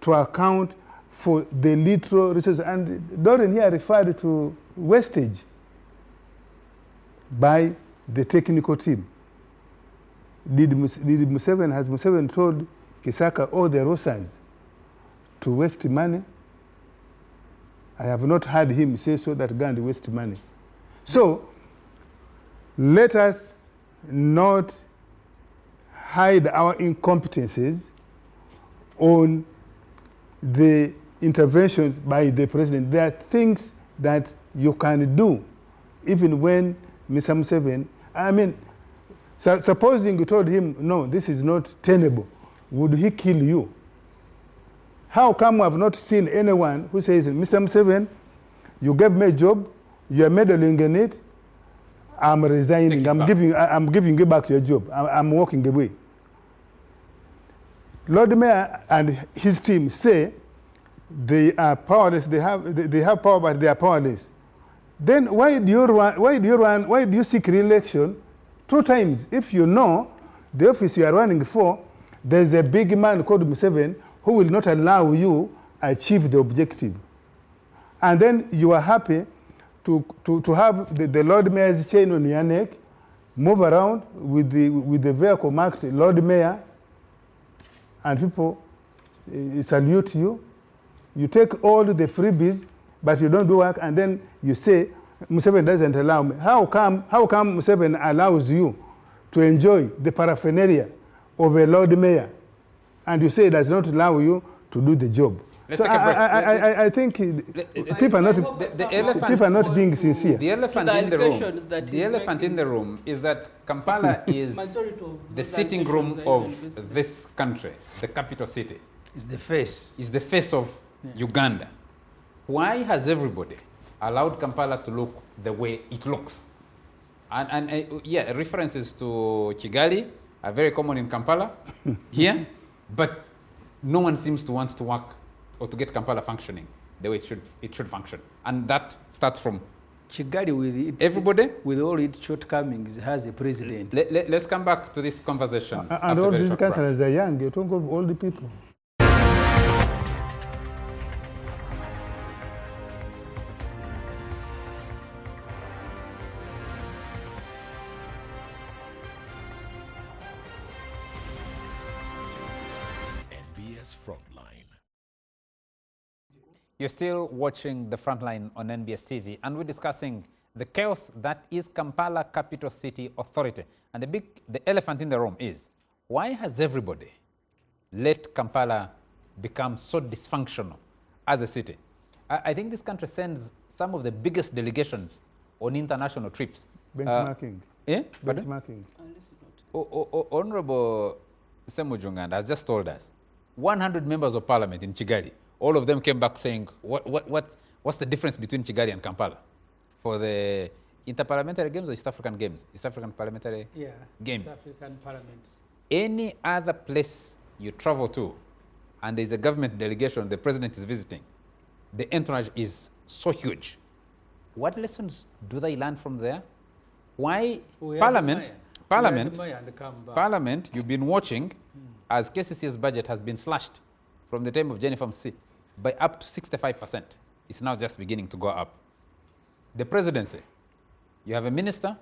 to account for the literal resources. And Doreen here referred to wastage by the technical team. Has Museveni told Kisaka all the Rosas to waste money? I have not heard him say so, that Gandhi waste money. So let us not hide our incompetences on the interventions by the president. There are things that you can do even when Mr. Museveni, I mean, supposing you told him, no, this is not tenable, would he kill you? How come we have not seen anyone who says, Mr. Museveni, you gave me a job, you are meddling in it, I'm resigning, I'm giving you back your job, I'm walking away. Lord Mayor and his team say they are powerless, they have power, but they are powerless. Then why do you seek re-election 2 times? If you know the office you are running for, there's a big man called Museveni who will not allow you achieve the objective. And then you are happy to have the Lord Mayor's chain on your neck, move around with the vehicle marked Lord Mayor, and people salute you. You take all the freebies, but you don't do work, and then you say, Museveni doesn't allow me. How come Museveni allows you to enjoy the paraphernalia of a Lord Mayor, and you say it does not allow you to do the job? Let's so take a break. I think people are not being sincere. The elephant in the room is that Kampala is the sitting room of this country, the capital city. It's the face. It's the face of Uganda. Why has everybody allowed Kampala to look the way it looks? And yeah, references to Kigali are very common in Kampala here, but no one seems to want to work or to get Kampala functioning the way it should function. And that starts from Kigali with everybody. With all its shortcomings, has a president. Let's come back to this conversation. And all these councillors are young, you're talking of old people. Frontline. You're still watching the Frontline on NBS TV, and we're discussing the chaos that is Kampala Capital City Authority. And the elephant in the room is, why has everybody let Kampala become so dysfunctional as a city? I think this country sends some of the biggest delegations on international trips. Benchmarking. Benchmarking. Honorable Semujunganda has just told us 100 members of parliament in Kigali, all of them came back saying, what's the difference between Kigali and Kampala for the interparliamentary games or East African games? East African parliamentary games. East African parliaments. Any other place you travel to and there's a government delegation the president is visiting, the entourage is so huge. What lessons do they learn from there? Why Parliament, you've been watching as KCC's budget has been slashed from the time of Jennifer Msi by up to 65%. It's now just beginning to go up. The presidency, you have a minister,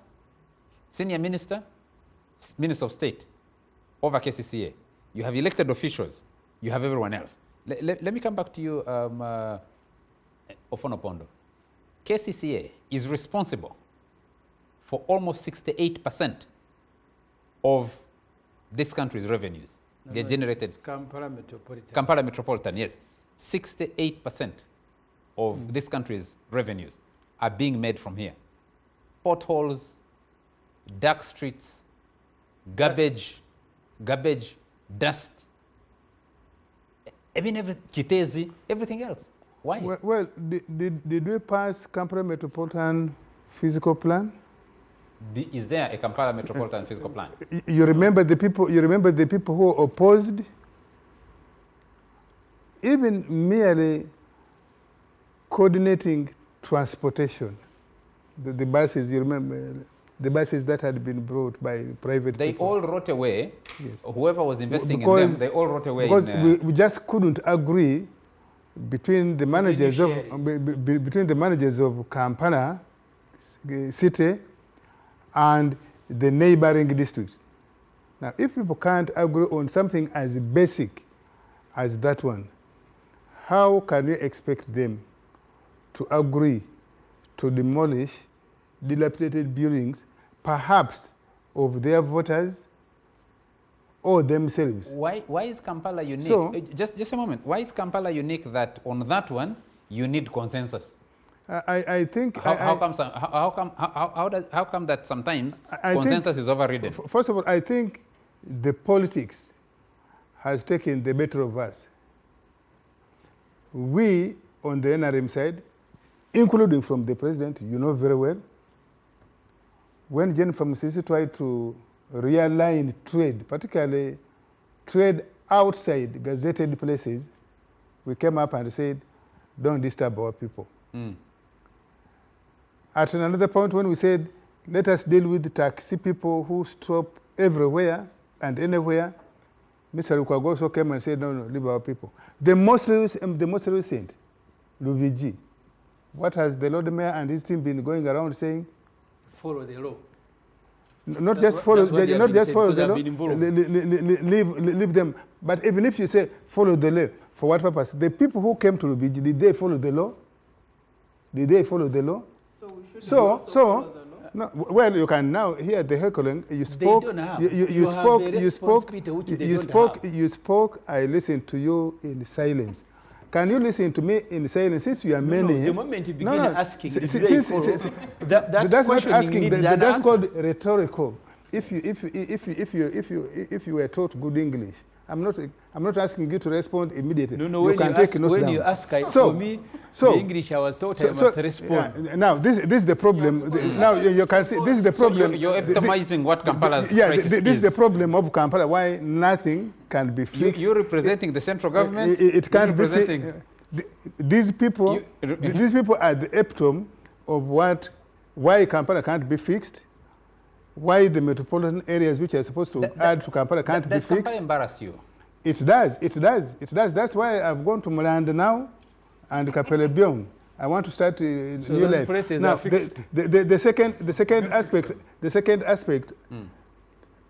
senior minister, minister of state over KCCA. You have elected officials. You have everyone else. Let me come back to you, Ofonopondo. KCCA is responsible for almost 68% of this country's revenues. They're generated. Kampala Metropolitan. Kampala Metropolitan, yes. 68% of this country's revenues are being made from here. Potholes, dark streets, garbage, dust. I mean, Kitezi, everything else. Why? Well, did we pass Kampala Metropolitan Physical Plan? Is there a Kampala Metropolitan Physical Plan? You remember the people. You remember the people who opposed. Even merely coordinating transportation, the buses. You remember the buses that had been brought by private. They people. all wrote away. Yes. Whoever was investing in them, they all wrote away. Because we just couldn't agree between the managers of between the managers of Kampala city and the neighboring districts. Now, if people can't agree on something as basic as that one, how can we expect them to agree to demolish dilapidated buildings, perhaps of their voters or themselves? Why is Kampala unique? So, just a moment. Why is Kampala unique that on that one you need consensus? I think how come that sometimes consensus is overridden? First of all, I think the politics has taken the better of us. We on the NRM side, including from the president, you know very well, when Jennifer Musisi tried to realign trade, particularly trade outside gazetted places, we came up and said, don't disturb our people. At another point when we said, let us deal with the taxi people who stop everywhere and anywhere, Mr. Lukwago also came and said, no, leave our people. The most recent, Luvigi, what has the Lord Mayor and his team been going around saying? Follow the law. Not just follow the law, leave them. But even if you say follow the law, for what purpose? The people who came to Lubiji, did they follow the law? Did they follow the law? So we should follow the law. No, well, you can now hear the heckling. You spoke. They don't have. You spoke. I listened to you in silence. Can you listen to me in silence? Since you are many. No, the moment you begin asking, that's not asking. That's called rhetorical. If you were taught good English, I'm not asking you to respond immediately. No. When you ask, for me, the English I was taught I must respond. Yeah, now this is the problem. Now you can see this is the problem. So you're epitomizing what Kampala's crisis this is the problem of Kampala. Why nothing can be fixed. You're representing the central government. It can't be fixed. These people are the epitome of why Kampala can't be fixed. Why the metropolitan areas which are supposed to add to Kampala can't be fixed. Does Kampala embarrass you? It does. That's why I've gone to Mulanda now and Kapelebyong. I want to start a new life. Now, the second aspect,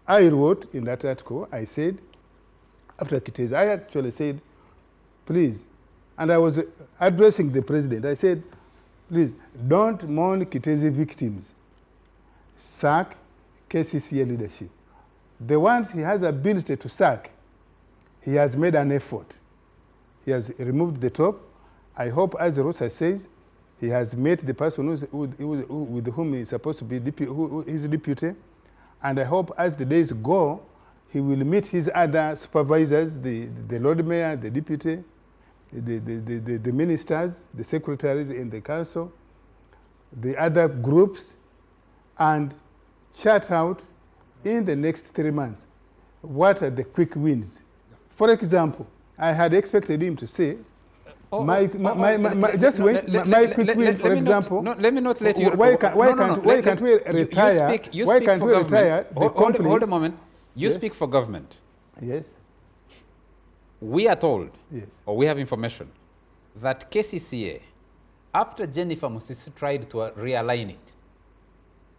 I wrote in that article, I said, after Kitezi, I actually said, please, and I was addressing the president, I said, please, don't mourn Kitezi victims. Sack KCCA leadership. The ones he has ability to sack, he has made an effort. He has removed the top. I hope, as Rosa says, he has met the person with whom he is supposed to be his deputy. And I hope as the days go, he will meet his other supervisors, the Lord Mayor, the deputy, the ministers, the secretaries in the council, the other groups, and chart out in the next 3 months what are the quick wins. For example, I had expected him to say, my quick win, for example. Let me not let you. Why can't we retire? Why can't we retire the conflicts? Hold a moment. You speak for government. Yes. We are told, yes, or we have information, that KCCA, after Jennifer Musisi tried to realign it,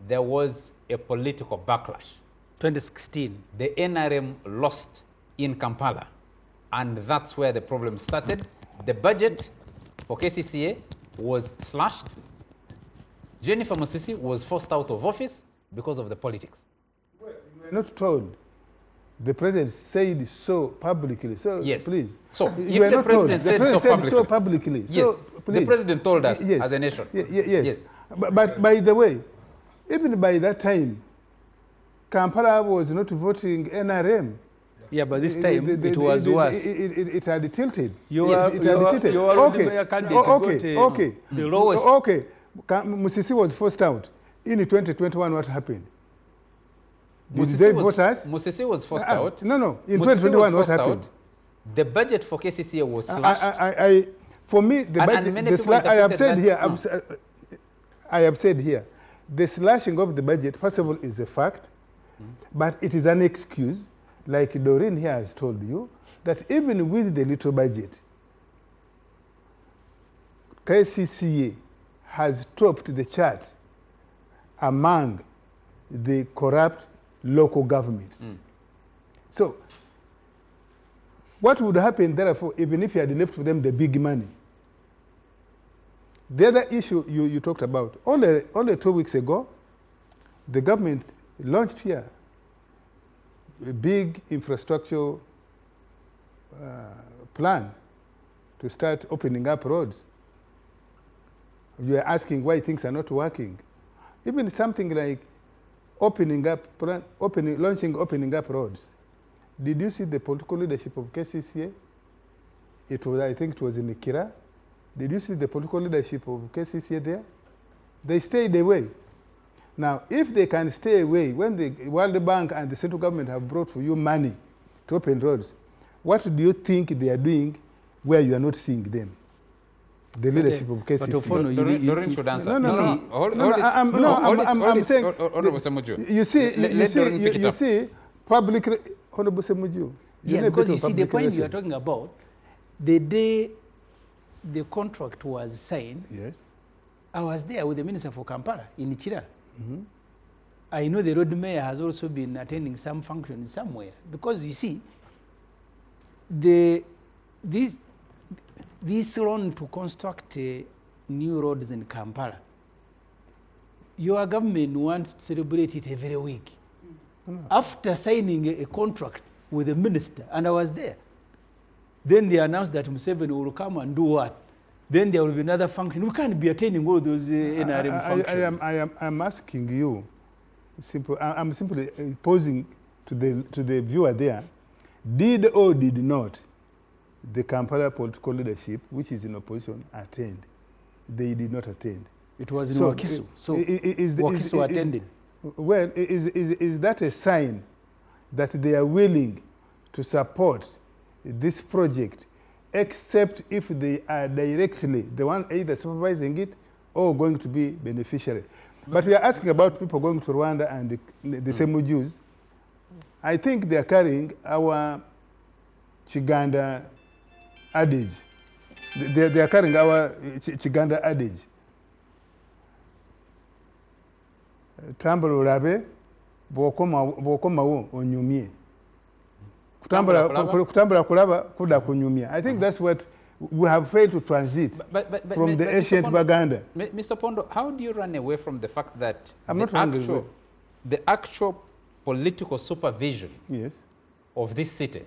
there was a political backlash. 2016. The NRM lost in Kampala. And that's where the problem started. The budget for KCCA was slashed. Jennifer Musisi was forced out of office because of the politics. Well, you were not told. The president said so publicly. So yes. Please. So you if the president said so publicly. Yes. So please. The president told us yes. as a nation. Yes. But by the way, even by that time, Kampala was not voting NRM. Yeah, but this time it was worse. It had tilted. You were okay. Okay. The lowest. Okay. Musisi was forced out. In 2021, what happened? Did they vote us? Musisi was forced out. No. In 2021, what happened? Out. The budget for KCCA was slashed. For me, the budget. I have said here, the slashing of the budget, first of all, is a fact, but it is an excuse, like Doreen here has told you, that even with the little budget, KCCA has topped the chart among the corrupt local governments. So, what would happen, therefore, even if you had left for them the big money? The other issue you talked about, only 2 weeks ago, the government launched here a big infrastructure plan to start opening up roads. You are asking why things are not working. Even something like opening up roads. Did you see the political leadership of KCCA? I think it was in Ikira. Did you see the political leadership of KCCA there? They stayed away. Now, if they can stay away, when the World Bank and the central government have brought for you money to open roads, what do you think they are doing where you are not seeing them? The leadership of KCCA. Doreen should answer. I'm saying, you see, publicly, Honorable Semuju. Yeah, because you see, the point you are talking about, the day the contract was signed, yes, I was there with the Minister for Kampala in Chira. I know the road mayor has also been attending some function somewhere, because you see, this loan to construct new roads in Kampala, your government wants to celebrate it every week. After signing a contract with the minister, and I was there, then they announced that Museveni will come and do what? Then there will be another function. We can't be attending all those NRM functions. I'm asking you, I'm simply posing to the viewer there, did or did not the Kampala political leadership, which is in opposition, attend? They did not attend. It was in Wakiso. So Wakiso attended. Well, is that a sign that they are willing to support this project, except if they are directly the one either supervising it or going to be beneficiary? But we are asking about people going to Rwanda and the same Jews. I think they are carrying our Chiganda adage. They are carrying our Chiganda adage. Tambula ulabe bw'okomawo onyumye. Kutambula kulaba kuda kunyumya. I think that's what we have failed to transit from the ancient Baganda. Mr. Pondo, how do you run away from the fact that the actual political supervision of this city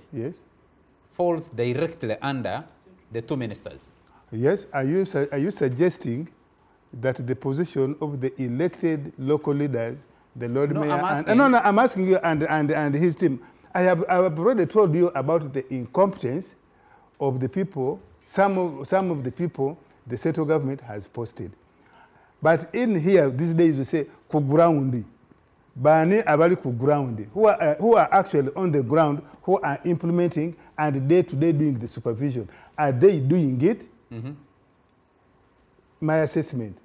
falls directly under the two ministers? Yes. Are you suggesting that the position of the elected local leaders, the Lord Mayor, I'm asking you and his team. I have already told you about the incompetence of the people, some of the people the central government has posted. But in here, these days we say, kugroundi. Bani abali kugroundi, who are actually on the ground, who are implementing and day-to-day doing the supervision. Are they doing it? My assessment,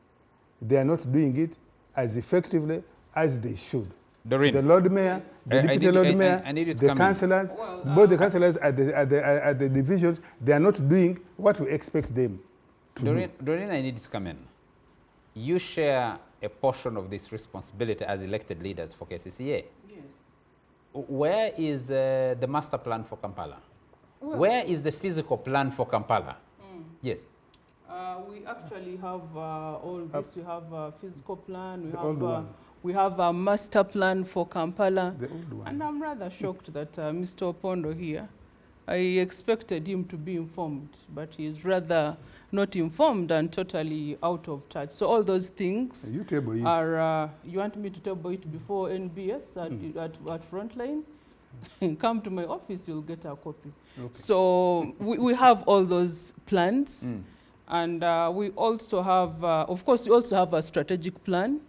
they are not doing it as effectively as they should. Doreen. The Lord Mayor, the Deputy Lord Mayor, the councillors, both the councillors at the divisions, they are not doing what we expect them to do. Doreen, I need to come in. You share a portion of this responsibility as elected leaders for KCCA. Yes. Where is the master plan for Kampala? Well, where is the physical plan for Kampala? Yes. We actually have all this. We have a physical plan. The old one. We have a master plan for Kampala. The old one. And I'm rather shocked that Mr. Opondo here, I expected him to be informed, but he's rather not informed and totally out of touch. So all those things You table it. are, you want me to table it before NBS at Frontline? Come to my office, you'll get a copy. Okay. So we have all those plans. And we also have, of course, we also have a strategic plan,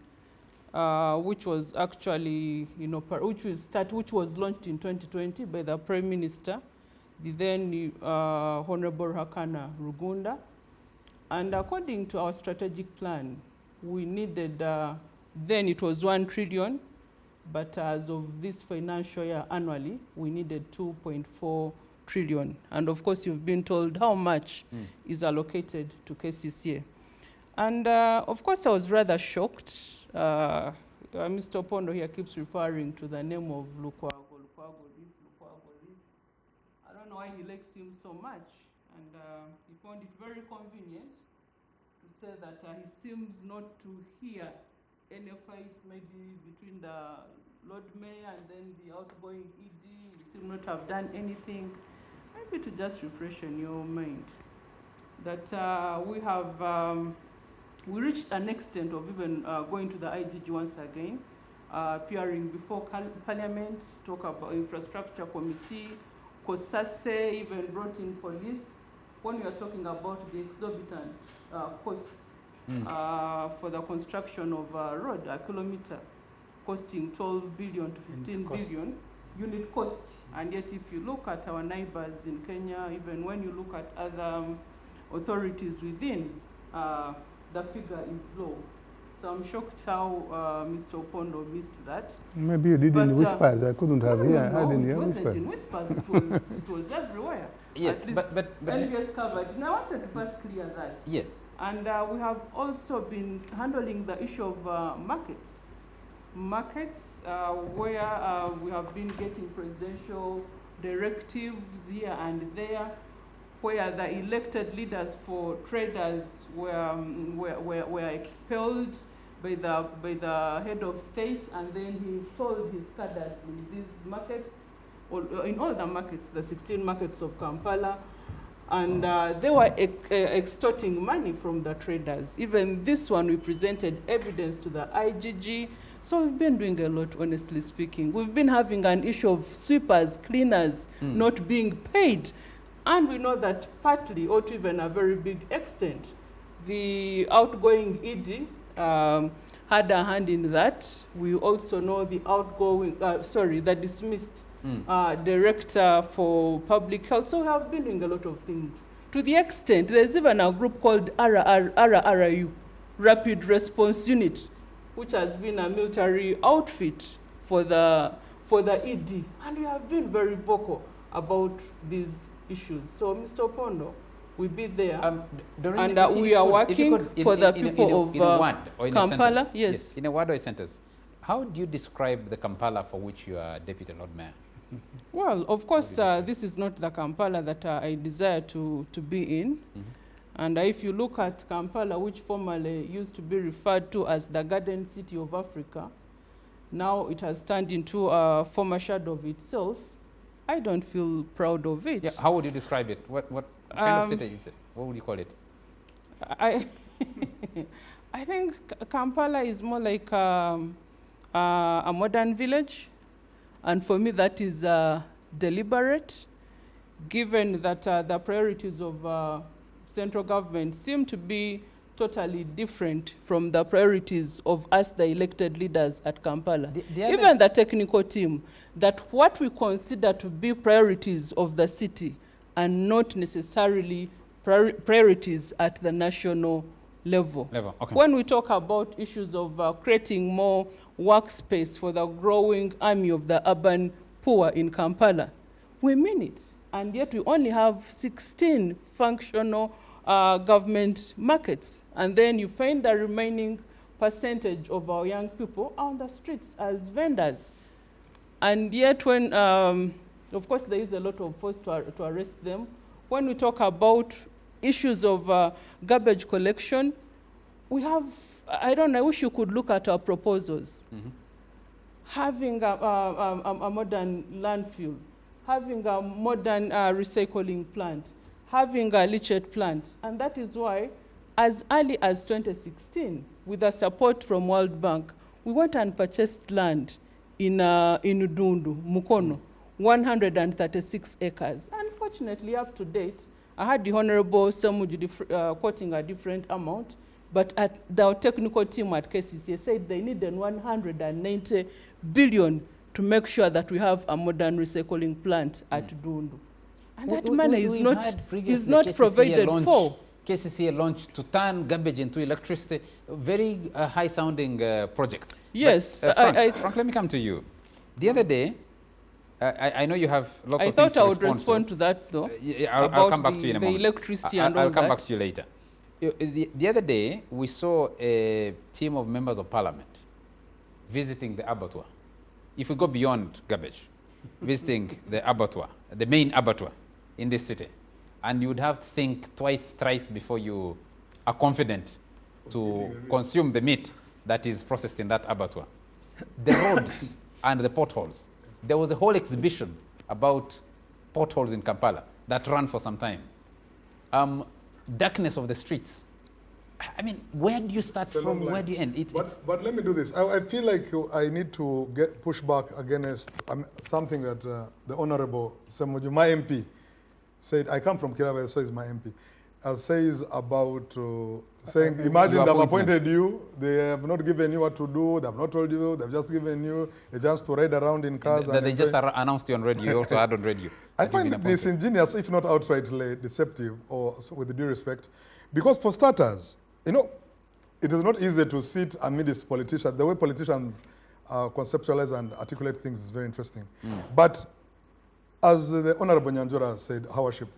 which was actually, which was launched in 2020 by the Prime Minister, the then Honorable Hakana Rugunda. And according to our strategic plan, we needed, then it was 1 trillion, but as of this financial year annually, we needed 2.4 trillion. And of course, you've been told how much is allocated to KCCA. And of course, I was rather shocked. Mr. Opondo here keeps referring to the name of Lukwago, Lukwago this, Lukwago this. I don't know why he likes him so much. And he found it very convenient to say that he seems not to hear any fights maybe between the Lord Mayor and then the outgoing ED. We seem not to have done anything. Maybe to just refresh in your mind that we have, we reached an extent of even going to the IGG once again, appearing before Parliament, talk about infrastructure committee, COSASE even brought in police, when we are talking about the exorbitant costs for the construction of a road, a kilometer, costing 12 billion to 15 billion. Unit cost, and yet if you look at our neighbors in Kenya, even when you look at other authorities within, the figure is low. So I'm shocked how Mr. Opondo missed that. Maybe you did in whispers. I couldn't have heard in your whispers. In whispers. It was everywhere. Yes, at least but NBS covered. And I wanted to first clear that. Yes. And we have also been handling the issue of markets. Markets where we have been getting presidential directives here and there, where the elected leaders for traders were expelled by the head of state, and then he installed his cadres in these markets, in all the markets, the 16 markets of Kampala, and they were extorting money from the traders. Even this one, we presented evidence to the IGG. So we've been doing a lot, honestly speaking. We've been having an issue of sweepers, cleaners not being paid. And we know that partly, or to even a very big extent, the outgoing ED had a hand in that. We also know the outgoing, the dismissed director for public health. So we have been doing a lot of things. To the extent, there's even a group called RRU, Rapid Response Unit, which has been a military outfit for the ED. And we have been very vocal about these issues. So, Mr. Opondo, we'll be there. And we are working for the people of Kampala. Yes. In a word or a sentence, how do you describe the Kampala for which you are Deputy Lord Mayor? Well, of course, this is not the Kampala that I desire to be in. And if you look at Kampala, which formerly used to be referred to as the Garden City of Africa, now it has turned into a former shadow of itself. I don't feel proud of it. Yeah, how would you describe it? What kind of city is it? What would you call it? I think Kampala is more like a modern village. And for me, that is deliberate, given that the priorities of central government seem to be totally different from the priorities of us, the elected leaders at Kampala. Even the technical team, that what we consider to be priorities of the city are not necessarily priorities at the national level. Okay. When we talk about issues of creating more workspace for the growing army of the urban poor in Kampala, we mean it. And yet we only have 16 functional government markets. And then you find the remaining percentage of our young people on the streets as vendors. And yet when Of course, there is a lot of force to arrest them. When we talk about issues of garbage collection, we have, I don't know, I wish you could look at our proposals. Having a modern landfill, having a modern recycling plant, having a leachate plant. And that is why, as early as 2016, with the support from World Bank, we went and purchased land in Udundu, Mukono, 136 acres. Unfortunately, up to date, I had the Honorable Samuju quoting a different amount, but at the technical team at KCCA said they needed 190 billion to make sure that we have a modern recycling plant at Dundu. And that money is not provided for. KCCA launched to turn garbage into electricity, a very high-sounding project. Yes. Frank, let me come to you. The other day, I know you have lots of things I thought I would respond to that, though. I'll come back to you in a moment. The electricity and all that. I'll come back to you later. The other day, we saw a team of members of parliament visiting the abattoir. If we go beyond garbage, visiting the abattoir, the main abattoir in this city, and you would have to think twice, thrice before you are confident to consume the meat that is processed in that abattoir. The roads and the potholes. There was a whole exhibition about potholes in Kampala that ran for some time. Darkness of the streets. I mean, where do you start from? Where do you end? But let me do this. I feel like I need to push back against something that the Honorable Samuju, my MP, said. I come from Kiraba, so he's my MP. Says about saying, imagine they've appointed you, they have not given you what to do, they have not told you, they've just given you a chance to ride around in cars. They just announced you on radio, you also had on radio. I find this ingenious, if not outrightly deceptive, or with due respect, because for starters, you know, it is not easy to sit amidst politicians. The way politicians conceptualize and articulate things is very interesting. But as the Honorable Nyanjura said, Her Worship,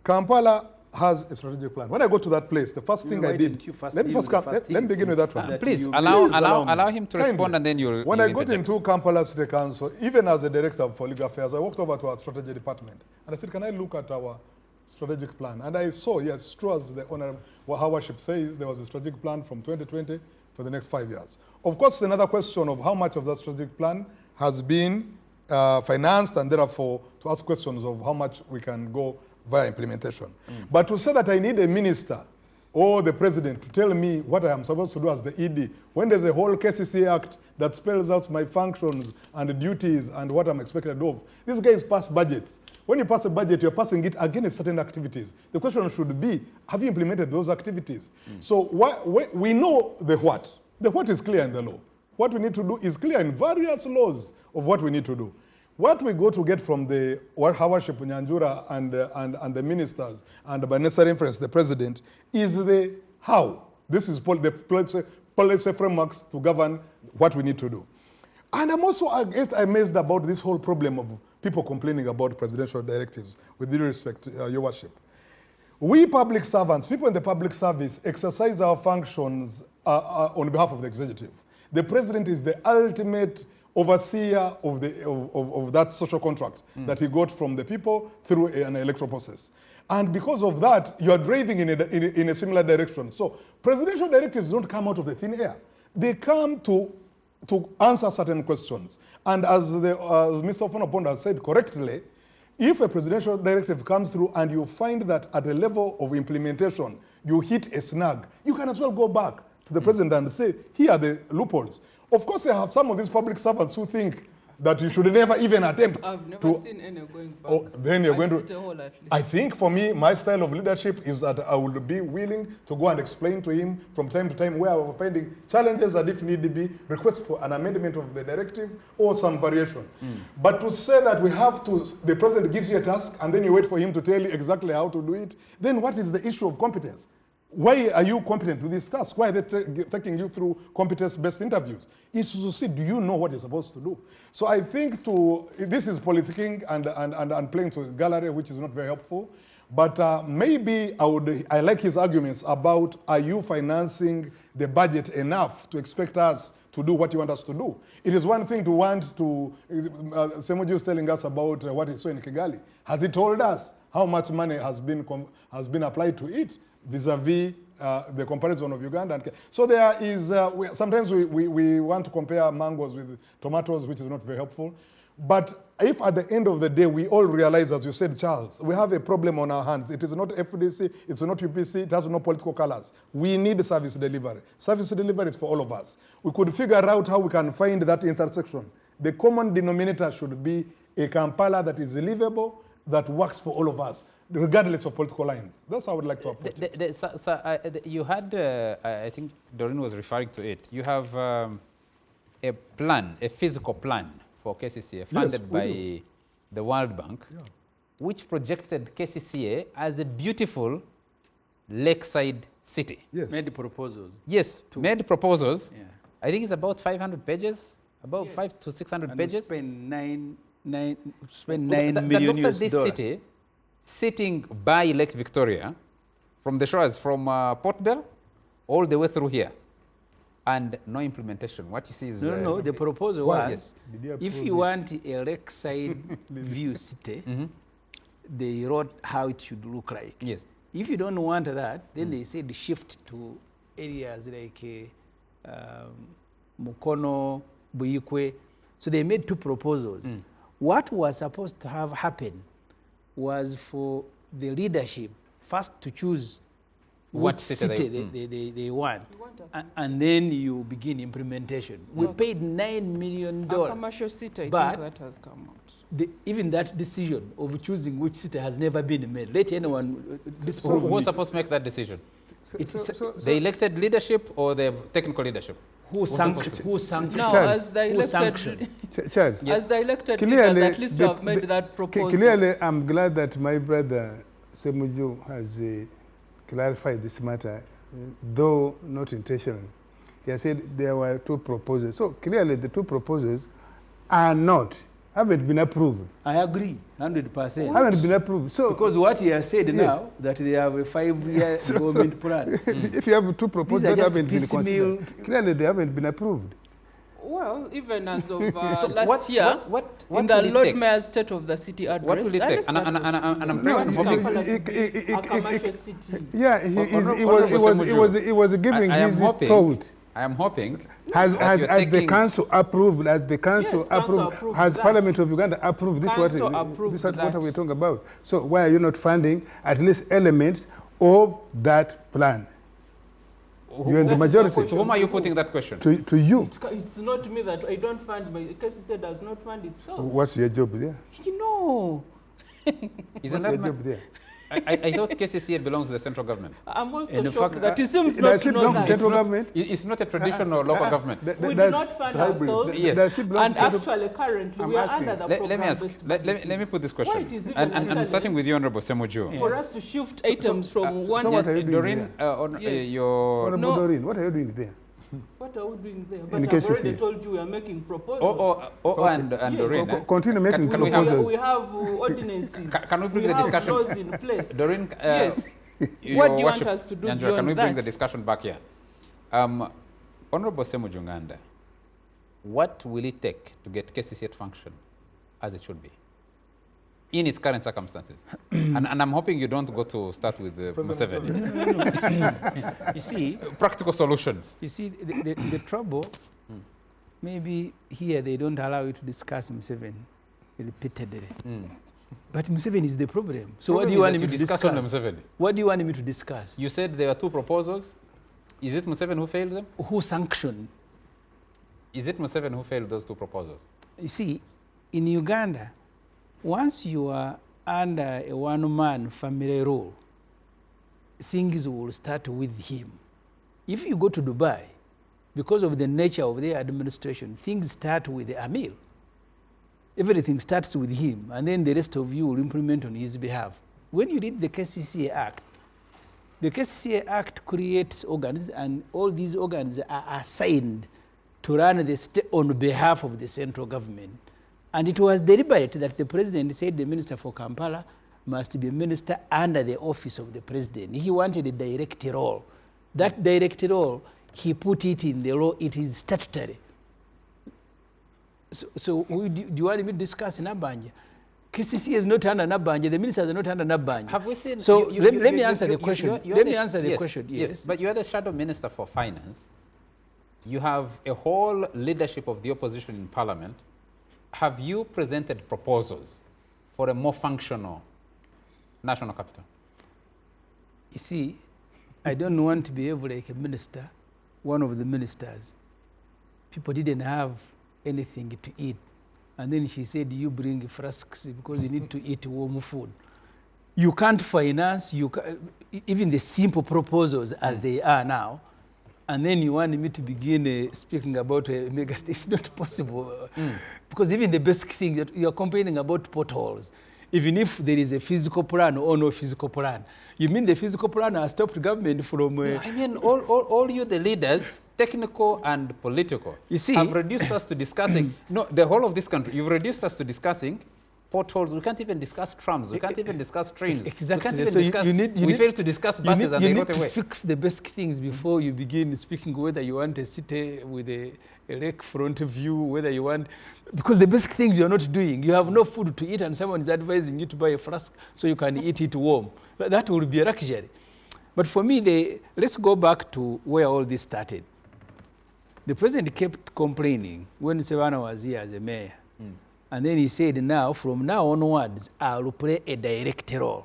Kampala has a strategic plan. When I go to that place, the first thing I did, let me begin with that one. Please, allow him to respond and then you'll When I got into Kampala City Council, even as a director for legal affairs, I walked over to our strategy department and I said, can I look at our strategic plan? And I saw, yes, true as the Honorable Her Worship says, there was a strategic plan from 2020 for the next 5 years. Of course, another question of how much of that strategic plan has been financed, and therefore to ask questions of how much we can go via implementation. But to say that I need a minister or the president to tell me what I am supposed to do as the ED, when there's a whole KCCA Act that spells out my functions and duties and what I'm expected of, these guys pass budgets. When you pass a budget, you're passing it against certain activities. The question should be, have you implemented those activities? So we know the what. The what is clear in the law. What we need to do is clear in various laws of what we need to do. What we go to get from the Her Worship Nyanjura and the ministers, and by necessary inference the president, is the how. This is the policy frameworks to govern what we need to do. And I'm also amazed about this whole problem of people complaining about presidential directives, with due respect, Your Worship. We public servants, people in the public service, exercise our functions on behalf of the executive. The president is the ultimate overseer of that social contract that he got from the people through an electoral process. And because of that, you are driving in a similar direction. So presidential directives don't come out of the thin air. They come to answer certain questions. And as Mr. Ofonoponda has said correctly, if a presidential directive comes through and you find that at the level of implementation, you hit a snag, you can as well go back to the president and say, here are the loopholes. Of course, they have some of these public servants who think that you should never even attempt. I've never seen any going back. Oh, then you're going to. I think for me, my style of leadership is that I will be willing to go and explain to him from time to time where we're finding challenges that, if need to be, request for an amendment of the directive or some variation. But to say that we have to, the president gives you a task and then you wait for him to tell you exactly how to do it, then what is the issue of competence? Why are you competent to this task? Why are they taking you through competence-based interviews? It's to see, do you know what you're supposed to do? So I think this is politicking and playing to a gallery, which is not very helpful. But maybe I like his arguments about, are you financing the budget enough to expect us to do what you want us to do? It is one thing to want to, Semuju is telling us about what he saw in Kigali. Has he told us how much money has been applied to it vis-a-vis the comparison of Uganda? So there is, sometimes we want to compare mangoes with tomatoes, which is not very helpful. But if at the end of the day we all realize, as you said, Charles, we have a problem on our hands. It is not FDC, it's not UPC, it has no political colors. We need service delivery. Service delivery is for all of us. We could figure out how we can find that intersection. The common denominator should be a Kampala that is livable, that works for all of us, regardless of political lines. That's how I would like to approach it. You had, I think Doreen was referring to it, you have a plan, a physical plan for KCCA funded by the World Bank, which projected KCCA as a beautiful lakeside city. Yes. Made proposals. Yes, made proposals. Yeah. I think it's about 500 pages, about 500 to 600 and pages. Spend $9 million. That looks at this city sitting by Lake Victoria, from the shores, from Port Bell, all the way through here. And no implementation. What you see is... No, the proposal was, if you want a lakeside view city, they wrote how it should look like. Yes. If you don't want that, then they said shift to areas like Mukono, Buikwe. So they made two proposals. What was supposed to have happened was for the leadership first to choose what city they want, and then you begin implementation. We paid $9 million. A commercial city, I think that has come out. Even that decision of choosing which city has never been made. Let anyone who was supposed to make that decision? The elected leadership or the technical leadership? Who sanctioned? No, as the elected, as the elected clearly, leaders, at least you have made that proposal. Clearly, I'm glad that my brother Semuju has clarified this matter, though not intentionally. He has said there were two proposals. So clearly the two proposals haven't been approved. I agree, 100%. Haven't been approved. So because what he has said now, that they have a 5-year government plan. If you have two proposals that haven't been considered, clearly they haven't been approved. Well, even as of last year, in the Lord Mayor's State of the City address, what will it take? And I'm a commercial city. Yeah, he was giving his thought. I am hoping has the council approved, has Parliament of Uganda approved this? This is what we're talking about. So why are you not funding at least elements of that plan? You're in the majority. To whom are you putting that question? To you. It's not me that I don't fund. My KCCA does not fund itself. What's your job there? You know. Isn't that your job there? I thought KCCA belongs to the central government. I'm also shocked that it seems not to know that. Central government? It's not a traditional local government. We do not fund ourselves. Yes. And actually, currently, we are under the program. Let me ask. Let me put this question. And I'm starting with you, Honorable Semuju. For us to shift items from one... So what are you doing Doreen, there? Honorable Doreen, what are you doing there? What are we doing there? But I've already told you we are making proposals. And Doreen. Continue making proposals. We have ordinances. Can we bring the discussion? We have laws in place. Doreen, yes. What do you want us to do beyond that? Can we bring the discussion back here? Honorable Semuju Nganda, what will it take to get KCCA to function as it should be in its current circumstances? and I'm hoping you don't go to start with Museveni. You see, practical solutions. You see, the trouble, maybe here they don't allow you to discuss Museveni repeatedly. But Museveni is the problem. So what do you want me to discuss? What do you want me to discuss? You said there are two proposals. Is it Museveni who failed them? Who sanctioned? Is it Museveni who failed those two proposals? You see, in Uganda, once you are under a one-man family rule, things will start with him. If you go to Dubai, because of the nature of their administration, things start with the Amir. Everything starts with him, and then the rest of you will implement on his behalf. When you read the KCCA Act, the KCCA Act creates organs, and all these organs are assigned to run the state on behalf of the central government. And it was deliberate that the president said the minister for Kampala must be a minister under the office of the president. He wanted a direct role. That direct role, he put it in the law. It is statutory. So do you want me to discuss Nabanja? KCC is not under Nabanja. The ministers are not under Nabanja. Have we seen? So let me answer the question. Let me answer the question. Yes, but you are the shadow minister for finance. You have a whole leadership of the opposition in parliament. Have you presented proposals for a more functional national capital? You see, I don't want to behave like a minister, one of the ministers. People didn't have anything to eat. And then she said, you bring flasks because you need to eat warm food. You can't finance even the simple proposals as they are now. And then you want me to begin speaking about a mega state. It's not possible. Because even the basic thing that you're complaining about potholes, even if there is a physical plan or no physical plan. You mean the physical plan has stopped government from... No, I mean, all you, the leaders, technical and political, you see, have reduced us to discussing, no, the whole of this country, you've reduced us to discussing potholes. We can't even discuss trams. We can't even discuss trains. Exactly. We can't even so discuss, we fail to discuss buses and they got away. You need to fix the basic things before you begin speaking whether you want a city with a lake front view, whether you want... Because the basic things you're not doing. You have no food to eat and someone is advising you to buy a flask so you can eat it warm. That will be a luxury. But for me, let's go back to where all this started. The president kept complaining when Sevana was here as a mayor. And then he said, from now onwards, I will play a direct role.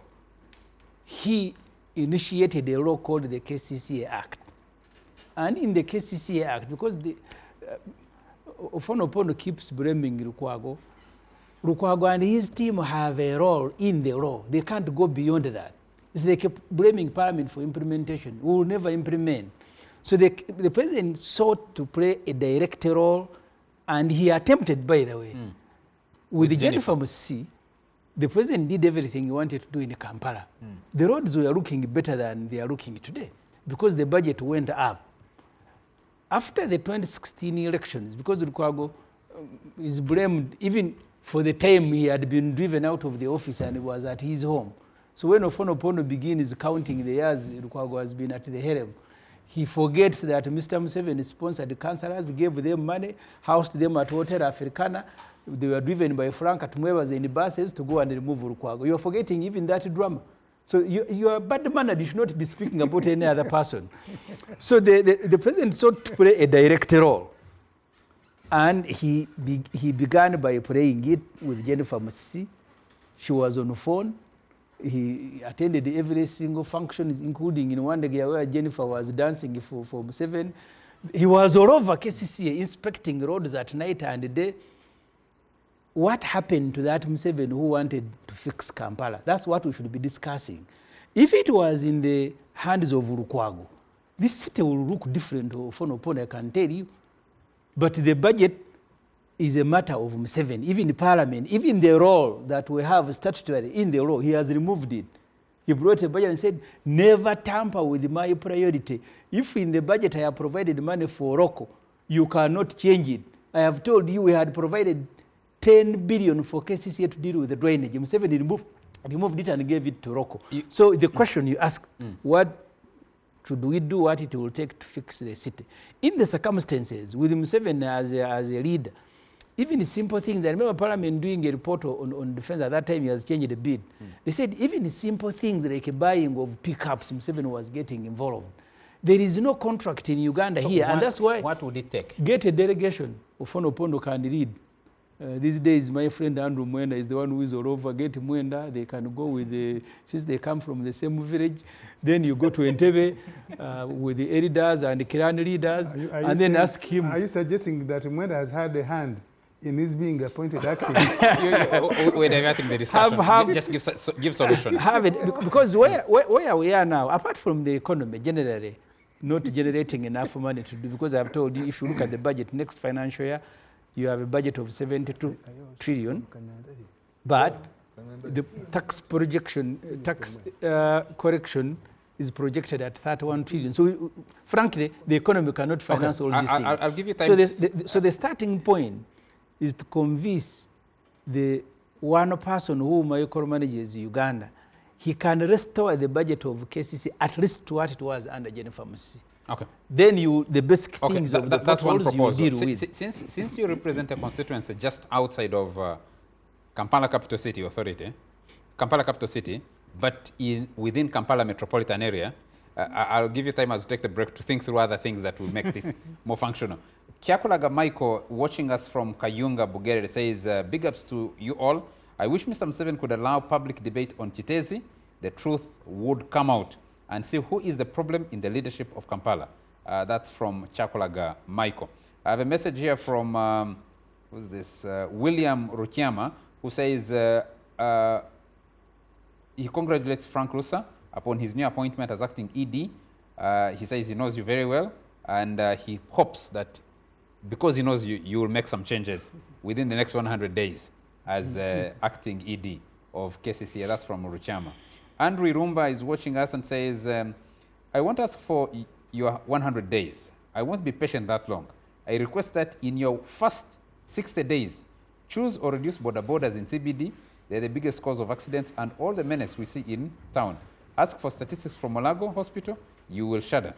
He initiated a law called the KCCA Act. And in the KCCA Act, because Ofonopono keeps blaming Lukwago and his team have a role in the law. They can't go beyond that. It's like blaming Parliament for implementation. We will never implement. So the president sought to play a direct role, and he attempted, by the way. With Jennifer Musi, the president did everything he wanted to do in Kampala. The roads were looking better than they are looking today because the budget went up. After the 2016 elections, because Lukwago is blamed even for the time he had been driven out of the office and he was at his home. So when Ofonopono begins counting the years Lukwago has been at the helm, he forgets that Mr. Museveni sponsored councillors, gave them money, housed them at Hotel Africana. They were driven by Frank Atumwebaze in buses to go and remove Lukwago. You are forgetting even that drama. So you are bad mannered. You should not be speaking about any other person. So the president sought to play a direct role. And he began by playing it with Jennifer Musi. She was on the phone. He attended every single function, including in one day where Jennifer was dancing for Museveni. He was all over KCCA inspecting roads at night and day. What happened to that Museveni who wanted to fix Kampala? That's what we should be discussing. If it was in the hands of Lukwago, this city will look different from Ofonopono, I can tell you. But the budget is a matter of Museveni. Even the parliament, even the role that we have statutory in the law, he has removed it. He brought a budget and said, never tamper with my priority. If in the budget I have provided money for Roko, you cannot change it. I have told you we had provided 10 billion for KCCA to deal with the drainage. Museveni removed it and gave it to Roko. So the question you ask, what should we do, what it will take to fix the city? In the circumstances, with Museveni as a leader, even the simple things, I remember Parliament doing a report on defense at that time, he has changed the bid. They said even the simple things like a buying of pickups, Museveni was getting involved. There is no contract in Uganda here, and that's why... What would it take? Get a delegation. Ofonopono can lead. These days, my friend Andrew Mwenda is the one who is all over. Get Mwenda, they can go with since they come from the same village. Then you go to Entebbe with the elders and the Kirani leaders, and then ask him. Are you suggesting that Mwenda has had a hand in his being appointed acting? We're diverting the discussion. Just give solution. Have it, because where we are now, apart from the economy generally, not generating enough money to do, because I've told you, if you look at the budget next financial year, you have a budget of 72 trillion, but the tax correction is projected at 31 trillion. So, frankly, the economy cannot finance all these things. I'll give you time. So the starting point is to convince the one person who micromanages Uganda, he can restore the budget of KCC at least to what it was under Jennifer Musi. Okay. Then the basic things of the that's one potholes you proposal. deal with. Since you represent a constituency just outside of Kampala Capital City Authority, Kampala Capital City, but within Kampala metropolitan area, I'll give you time as we take the break to think through other things that will make this more functional. Kyakulaga Michael, watching us from Kayunga, Bugerere, says, big ups to you all. I wish Mr. Museveni could allow public debate on Chitezi. The truth would come out and see who is the problem in the leadership of Kampala. That's from Kyakulaga Michael. I have a message here from, who's this? William Rukiama, who says he congratulates Frank Rusa upon his new appointment as acting ED. He says he knows you very well, and he hopes that because he knows you, you will make some changes within the next 100 days as acting ED of KCC. That's from Ruchama. Andrew Irumba is watching us and says, I won't ask for your 100 days. I won't be patient that long. I request that in your first 60 days, choose or reduce border borders in CBD. They're the biggest cause of accidents and all the menace we see in town. Ask for statistics from Molago Hospital, you will shudder.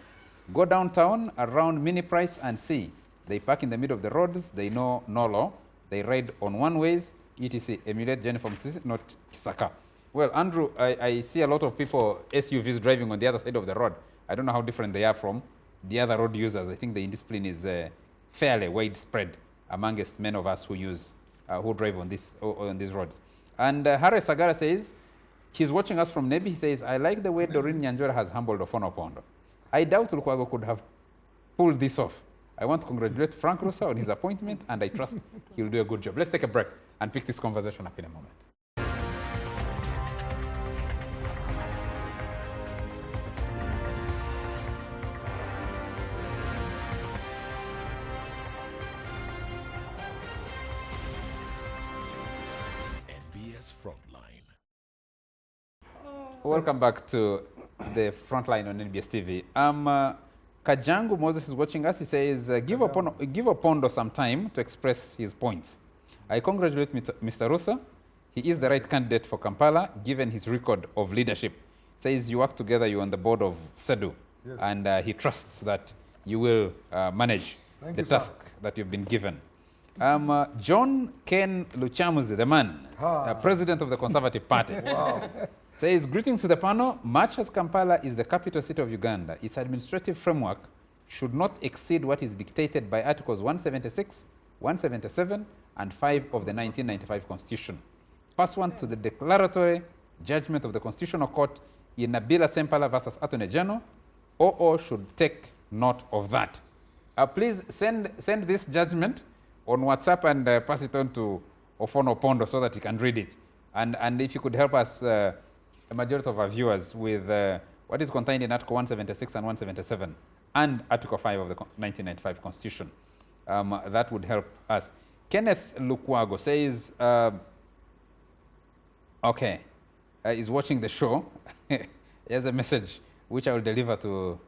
Go downtown around Mini Price and see. They park in the middle of the roads, they know no law, they ride on one-ways, etc. Emulate Jennifer Musisi, not Kisaka. Well, Andrew, I see a lot of people, SUVs driving on the other side of the road. I don't know how different they are from the other road users. I think the indiscipline is fairly widespread amongst many of us who use, who drive on these roads. And Harry Sagara says, he's watching us from Nebi. He says, I like the way Doreen Nyanjora has humbled Ofono Pondo. I doubt Lukwago could have pulled this off. I want to congratulate Frank Rusa on his appointment, and I trust he'll do a good job. Let's take a break and pick this conversation up in a moment. NBS Frontline. Welcome back to the Frontline on NBS TV. Kajangu Moses is watching us. He says, give Opondo some time to express his points. I congratulate Mr. Rusa. He is the right candidate for Kampala, given his record of leadership. Says you work together, you're on the board of SEDU. Yes. And he trusts that you will manage the task that you've been given. John Ken Luchamuzi, the man, president of the Conservative Party. Wow. Says, greetings to the panel. Much as Kampala is the capital city of Uganda, its administrative framework should not exceed what is dictated by Articles 176, 177, and 5 of the 1995 Constitution. Pursuant to the declaratory judgment of the Constitutional Court in Nabila Sempala versus Attorney General, OO should take note of that. Please send this judgment on WhatsApp and pass it on to Ofono Pondo so that he can read it. And if you could help us, a majority of our viewers, with what is contained in Article 176 and 177 and Article 5 of the 1995 Constitution. That would help us. Kenneth Lukwago says, is watching the show. Here's a message which I will deliver to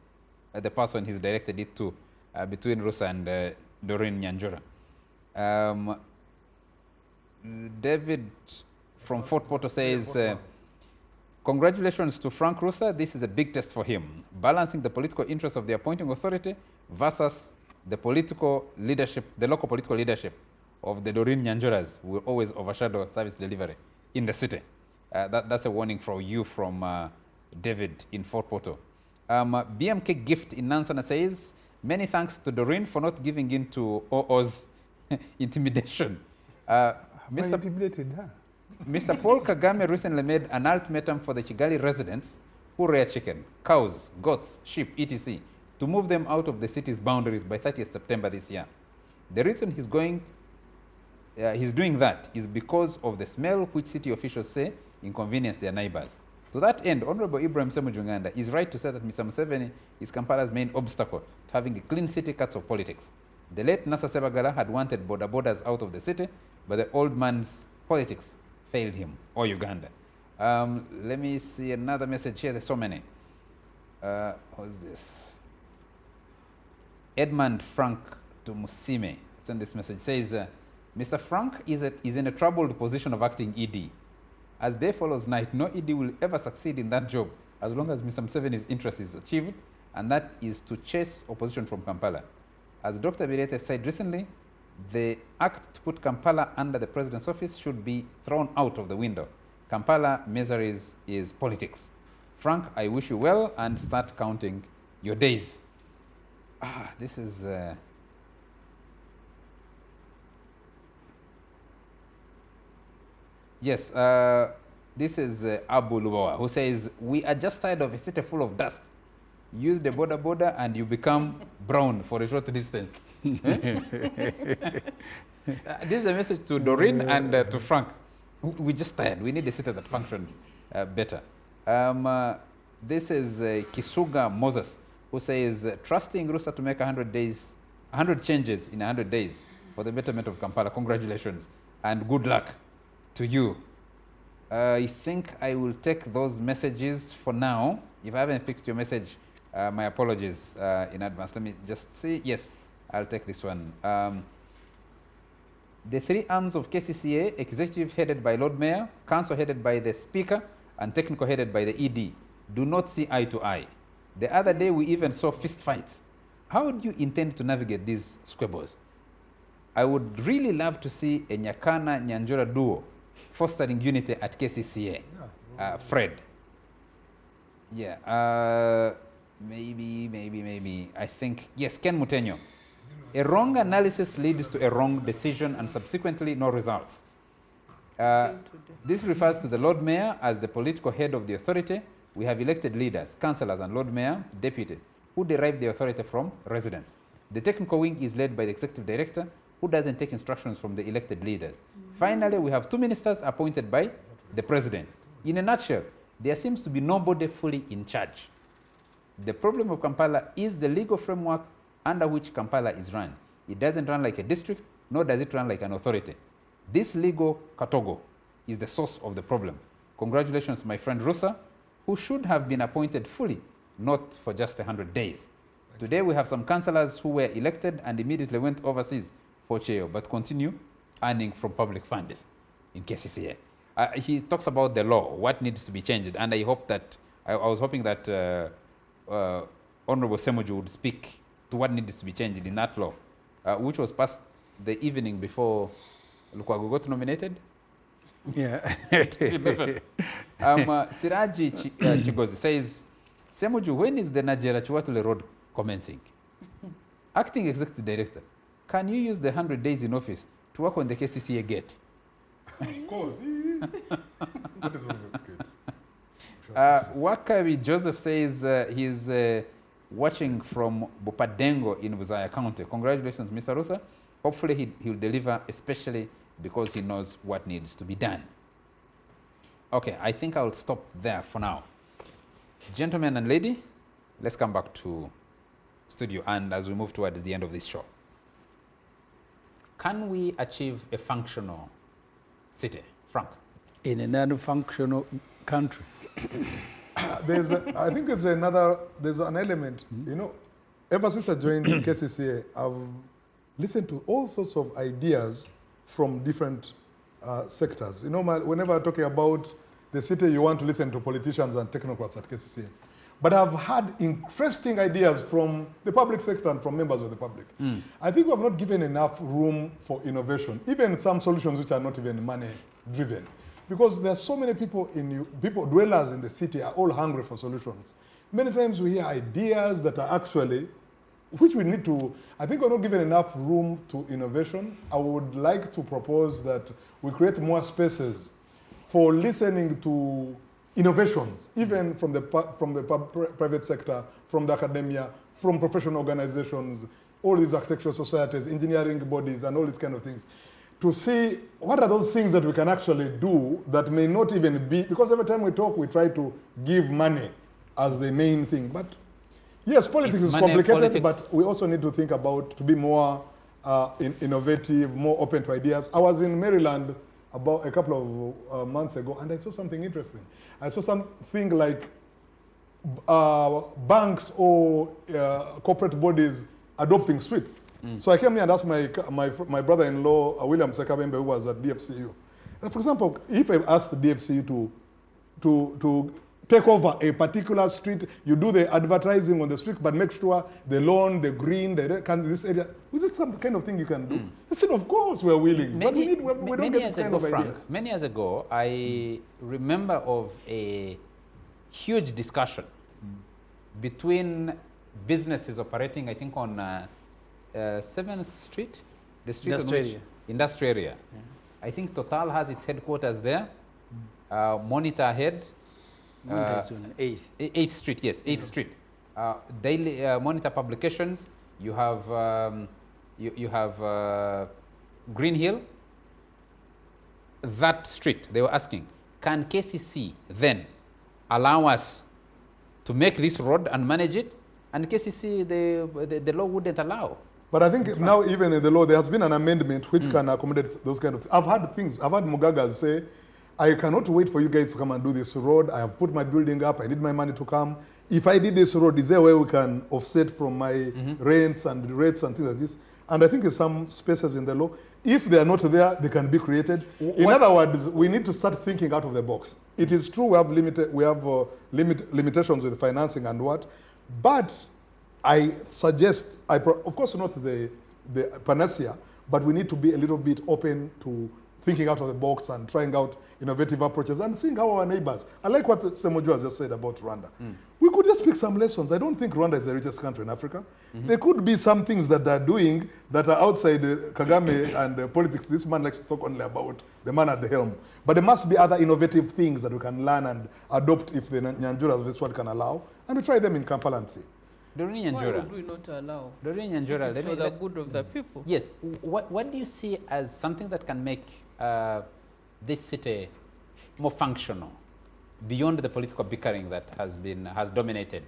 the person he's directed it to between Rusa and Doreen Nyanjora. David from Fort Portal says, congratulations to Frank Rusa. This is a big test for him. Balancing the political interests of the appointing authority versus the political leadership, the local political leadership of the Doreen Nyanjoras will always overshadow service delivery in the city. That's a warning for you from David in Fort Portal. BMK Gift in Nansana says, many thanks to Doreen for not giving in to OO's intimidation. Mr. Paul Kagame recently made an ultimatum for the Kigali residents who rear chicken, cows, goats, sheep, etc., to move them out of the city's boundaries by 30th September this year. The reason he's doing that is because of the smell which city officials say inconvenience their neighbors. To that end, Honorable Ibrahim Semujunganda is right to say that Mr. Museveni is Kampala's main obstacle to having a clean city cuts of politics. The late Nasa Sebagala had wanted border borders out of the city, but the old man's politics failed him, or Uganda. Let me see another message here. There's so many. What's this? Edmund Frank to Musime sent this message. Says, Mr. Frank is in a troubled position of acting ED. As day follows night, no ED will ever succeed in that job as long as Mr. Museveni's interest is achieved, and that is to chase opposition from Kampala. As Dr. Birete said recently, the act to put Kampala under the president's office should be thrown out of the window. Kampala miseries is politics. Frank, I wish you well and start counting your days. This is... Yes, this is Abu Lubawa, who says, we are just tired of a city full of dust. Use the border and you become brown for a short distance. This is a message to Doreen and to Frank. We're just tired. We need a city that functions better. This is Kisuga Moses, who says, trusting Rusa to make 100 changes in 100 days for the betterment of Kampala. Congratulations and good luck to you. I think I will take those messages for now. If I haven't picked your message, my apologies in advance. Let me just see. Yes, I'll take this one. The three arms of KCCA, executive headed by Lord Mayor, council headed by the Speaker, and technical headed by the ED, do not see eye to eye. The other day, we even saw fist fights. How do you intend to navigate these squabbles? I would really love to see a Nyakana-Nyanjora duo fostering unity at KCCA. Fred. Yeah, maybe. I think, yes, Ken Mutenyo. A wrong analysis leads to a wrong decision and subsequently no results. This refers to the Lord Mayor as the political head of the authority. We have elected leaders, councillors and Lord Mayor, deputy, who derive the authority from residents. The technical wing is led by the executive director, who doesn't take instructions from the elected leaders. Finally, we have 2 ministers appointed by the president. In a nutshell, there seems to be nobody fully in charge. The problem of Kampala is the legal framework under which Kampala is run. It doesn't run like a district, nor does it run like an authority. This legal katogo is the source of the problem. Congratulations, my friend Rusa, who should have been appointed fully, not for just 100 days. Today we have some councillors who were elected and immediately went overseas for chair, but continue earning from public funds in KCCA. He talks about the law, what needs to be changed, and I hope that, I was hoping that Honorable Semoju would speak to what needs to be changed in that law, which was passed the evening before Lukwago got nominated. Yeah. Siraji Chigozi says, Semoju, when is the Najera Chiwatule Road commencing? Acting Executive Director, can you use the 100 days in office to work on the KCCA gate? Of course. What is wrong with gate? Wakabi Joseph says he's watching from Bupadengo in Buzaya County. Congratulations, Mr. Rusa. Hopefully he'll deliver, especially because he knows what needs to be done. Okay, I think I'll stop there for now. Gentlemen and lady, let's come back to studio and as we move towards the end of this show. Can we achieve a functional city, Frank? In a non-functional country. I think there's an element, you know, ever since I joined KCCA, I've listened to all sorts of ideas from different sectors. You know, whenever I'm talking about the city, you want to listen to politicians and technocrats at KCCA. But I've had interesting ideas from the public sector and from members of the public. I think we have not given enough room for innovation, even some solutions which are not even money-driven. Because there are so many people, dwellers in the city are all hungry for solutions. Many times we hear ideas that are actually, which we need to, I think we're not given enough room to innovation. I would like to propose that we create more spaces for listening to innovations, even from the private sector, from the academia, from professional organizations, all these architectural societies, engineering bodies, and all these kind of things, to see what are those things that we can actually do that may not even be, because every time we talk, we try to give money as the main thing. But yes, politics is complicated, but we also need to think about, to be more innovative, more open to ideas. I was in Maryland about a couple of months ago, and I saw something interesting. I saw something like banks or corporate bodies adopting streets. So I came here and asked my brother-in-law, William Sekabembe, who was at DFCU. And for example, if I asked the DFCU to take over a particular street, you do the advertising on the street, but make sure the lawn, the green, this area, is this some kind of thing you can do? I said, of course we're willing, but we don't get this kind of ideas. Many years ago, I remember of a huge discussion between businesses operating, I think, on 7th Street, the street industrial area. Yeah. I think Total has its headquarters there. Monitor Head. 8th Street, yes, 8th Street. Daily Monitor Publications. You have you have Green Hill. That street, they were asking, can KCC then allow us to make this road and manage it? And KCC, the law wouldn't allow. But I think now even in the law, there has been an amendment which can accommodate those kind of things. I've had Mugagas say, I cannot wait for you guys to come and do this road. I have put my building up. I need my money to come. If I did this road, is there a way we can offset from my rents and rates and things like this? And I think in some spaces in the law, if they are not there, they can be created. In other words, we need to start thinking out of the box. It is true we have limitations with financing and what, but I suggest, of course not the panacea, but we need to be a little bit open to thinking out of the box and trying out innovative approaches and seeing how our neighbors. I like what Semojo has just said about Rwanda. We could just pick some lessons. I don't think Rwanda is the richest country in Africa. There could be some things that they're doing that are outside Kagame and politics. This man likes to talk only about the man at the helm. But there must be other innovative things that we can learn and adopt if the Nyanjura of this world can allow, and we try them in Kampala and see. Why would we not allow? It's for the good of the people. Yes. What do you see as something that can make this city more functional beyond the political bickering that has dominated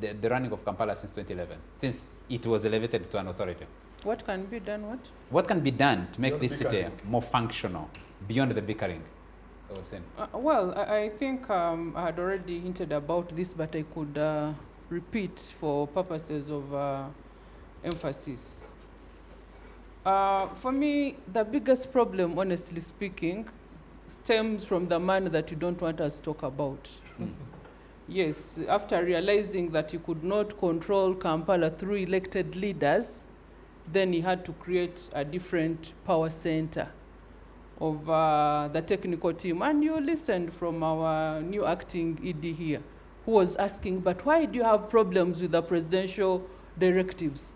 the running of Kampala since 2011, since it was elevated to an authority? What can be done? What can be done to make this city more functional beyond the bickering? Well, I think I had already hinted about this, but I could repeat for purposes of emphasis. For me, the biggest problem, honestly speaking, stems from the man that you don't want us to talk about. Yes, after realizing that he could not control Kampala through elected leaders, then he had to create a different power center of the technical team. And you listened from our new acting ED here, who was asking, but why do you have problems with the presidential directives?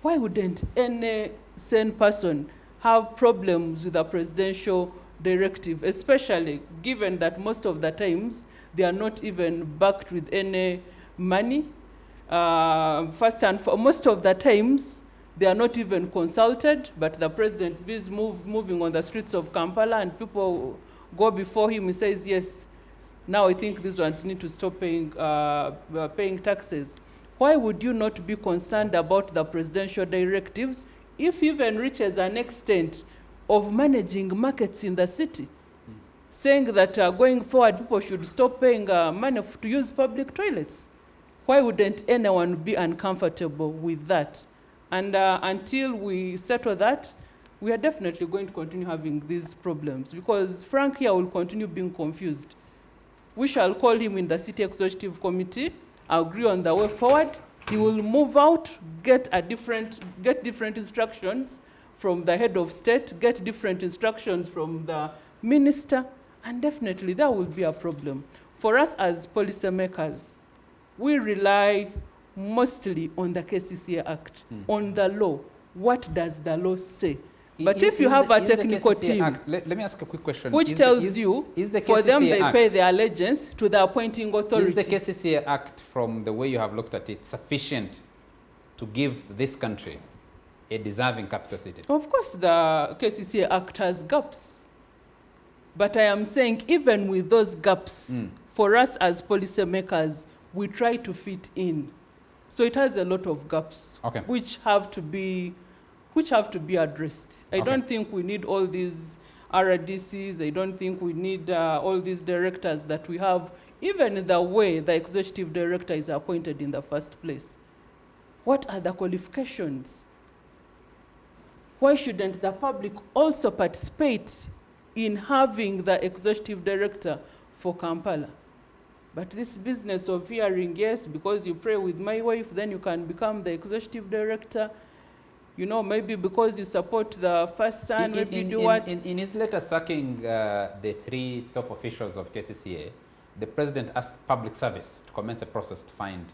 Why wouldn't any sane person have problems with the presidential directive, especially given that most of the times they are not even backed with any money? First and for most of the times, they are not even consulted, but the president is moving on the streets of Kampala and people go before him and says, yes, now I think these ones need to stop paying taxes. Why would you not be concerned about the presidential directives if even reaches an extent of managing markets in the city, saying that going forward people should stop paying money to use public toilets? Why wouldn't anyone be uncomfortable with that? And until we settle that, we are definitely going to continue having these problems, because Frank here will continue being confused. We shall call him in the City Executive Committee, agree on the way forward. He will move out, get different instructions from the head of state, get different instructions from the minister, and definitely that will be a problem. For us as policymakers, we rely mostly on the KCCA Act, on the law. What does the law say? But if you have a technical team, let me ask a quick question. Which tells you, for them, they pay their allegiance to the appointing authority. Is the KCCA Act, from the way you have looked at it, sufficient to give this country a deserving capital city? Of course, the KCCA Act has gaps. But I am saying, even with those gaps, for us as policymakers, we try to fit in. So it has a lot of gaps, which have to be addressed. I don't think we need all these RDCs. I don't think we need all these directors that we have, even in the way the executive director is appointed in the first place. What are the qualifications? Why shouldn't the public also participate in having the executive director for Kampala? But this business of hearing, yes, because you pray with my wife, then you can become the executive director. You know, maybe because you support the first son, maybe you do what? In his letter sacking the 3 top officials of KCCA, the president asked public service to commence a process to find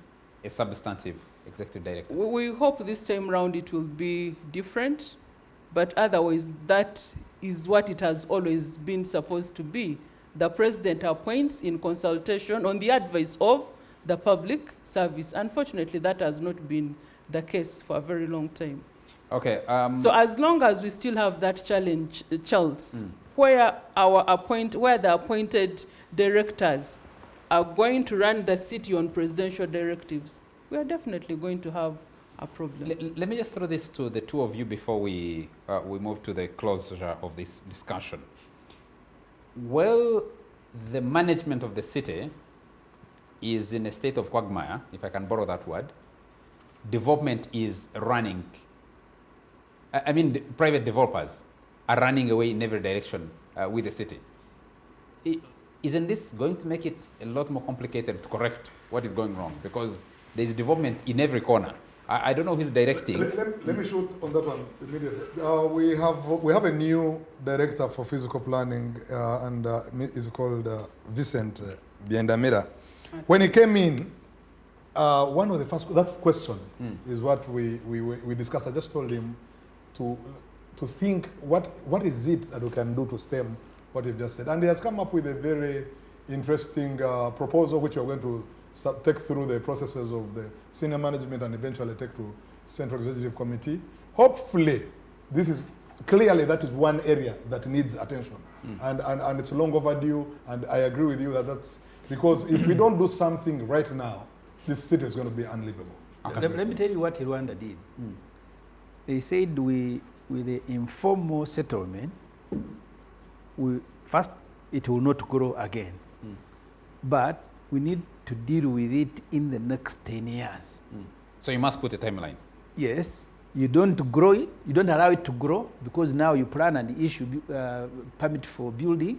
a substantive executive director. We hope this time round it will be different, but otherwise that is what it has always been supposed to be. The president appoints in consultation on the advice of the public service. Unfortunately, that has not been the case for a very long time. Okay. So as long as we still have that challenge, Charles, where the appointed directors are going to run the city on presidential directives, we are definitely going to have a problem. Let me just throw this to the 2 of you before we move to the closure of this discussion. Well, the management of the city is in a state of quagmire, if I can borrow that word. Development is running. I mean, the private developers are running away in every direction with the city. Isn't this going to make it a lot more complicated to correct what is going wrong? Because there is development in every corner. I don't know who's directing. Let me shoot on that one immediately. We have a new director for physical planning, and is called Vincent Biendamira. When he came in, one of the first question is what we discussed. I just told him to think what is it that we can do to stem what you've just said, and he has come up with a very interesting proposal, which we're going to take through the processes of the senior management and eventually take to Central Executive Committee. Hopefully, that is one area that needs attention. And it's long overdue, and I agree with you that's because if we don't do something right now, this city is going to be unlivable. Okay. Let me tell you what Rwanda did. They said with the informal settlement, first, it will not grow again. But we need to deal with it in the next 10 years. So you must put the timelines. Yes. You don't grow it, you don't allow it to grow, because now you plan and issue permit for building,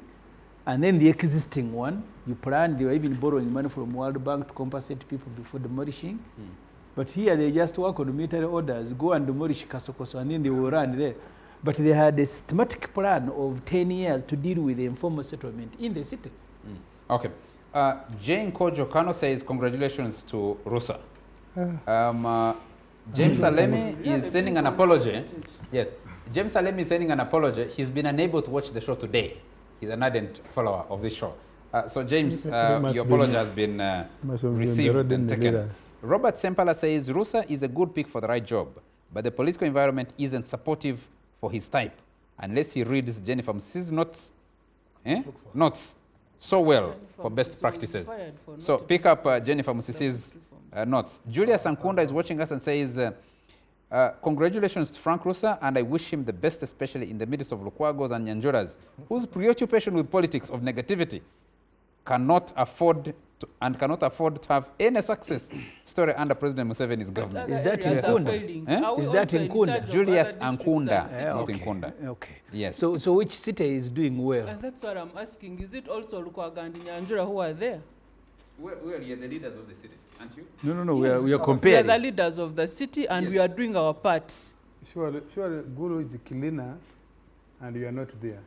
and then the existing one, you plan, they were even borrowing money from World Bank to compensate people before demolishing. But here they just work on military orders, go and demolish Kasokoso, and then they will run there. But they had a systematic plan of 10 years to deal with the informal settlement in the city. Okay. Jane Kojo Kano says, congratulations to Rusa. James Alemi is sending an apology. Yes, James Alemi is sending an apology. He's been unable to watch the show today. He's an ardent follower of this show. So James, your apology has been received and taken. Robert Sempala says, Rusa is a good pick for the right job, but the political environment isn't supportive for his type, unless he reads Jennifer Msisi's notes, notes so well for best practices. So pick up Jennifer Msisi's notes. Julius Ankunda is watching us and says, congratulations to Frank Rusa, and I wish him the best, especially in the midst of Lukwagos and Nyanjuras, whose preoccupation with politics of negativity cannot afford to have any success story under President Museveni's government. Is that in Nkunda? Is that in Nkunda? Julius Ankunda, not in Nkunda. Okay. Yes. So which city is doing well? That's what I'm asking. Is it also Lukwago and Nyanjura who are there? Well, you're the leaders of the city, aren't you? No, Yes. we are comparing. We are the leaders of the city, and we are doing our part. Surely Guru is cleaner, and you are not there.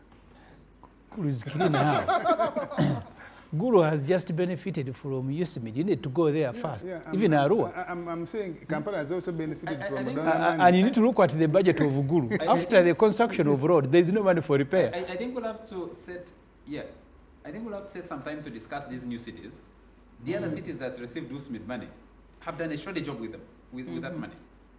Guru is cleaner now. Guru has just benefited from USMID. You need to go there first. Even Arua. I'm saying Kampala has also benefited from and you need to look at the budget of Guru. After the construction of road, there is no money for repair. I think we'll have to set, I think we'll have to set some time to discuss these new cities. The other cities that received USMID money have done a shoddy job with them, with that money.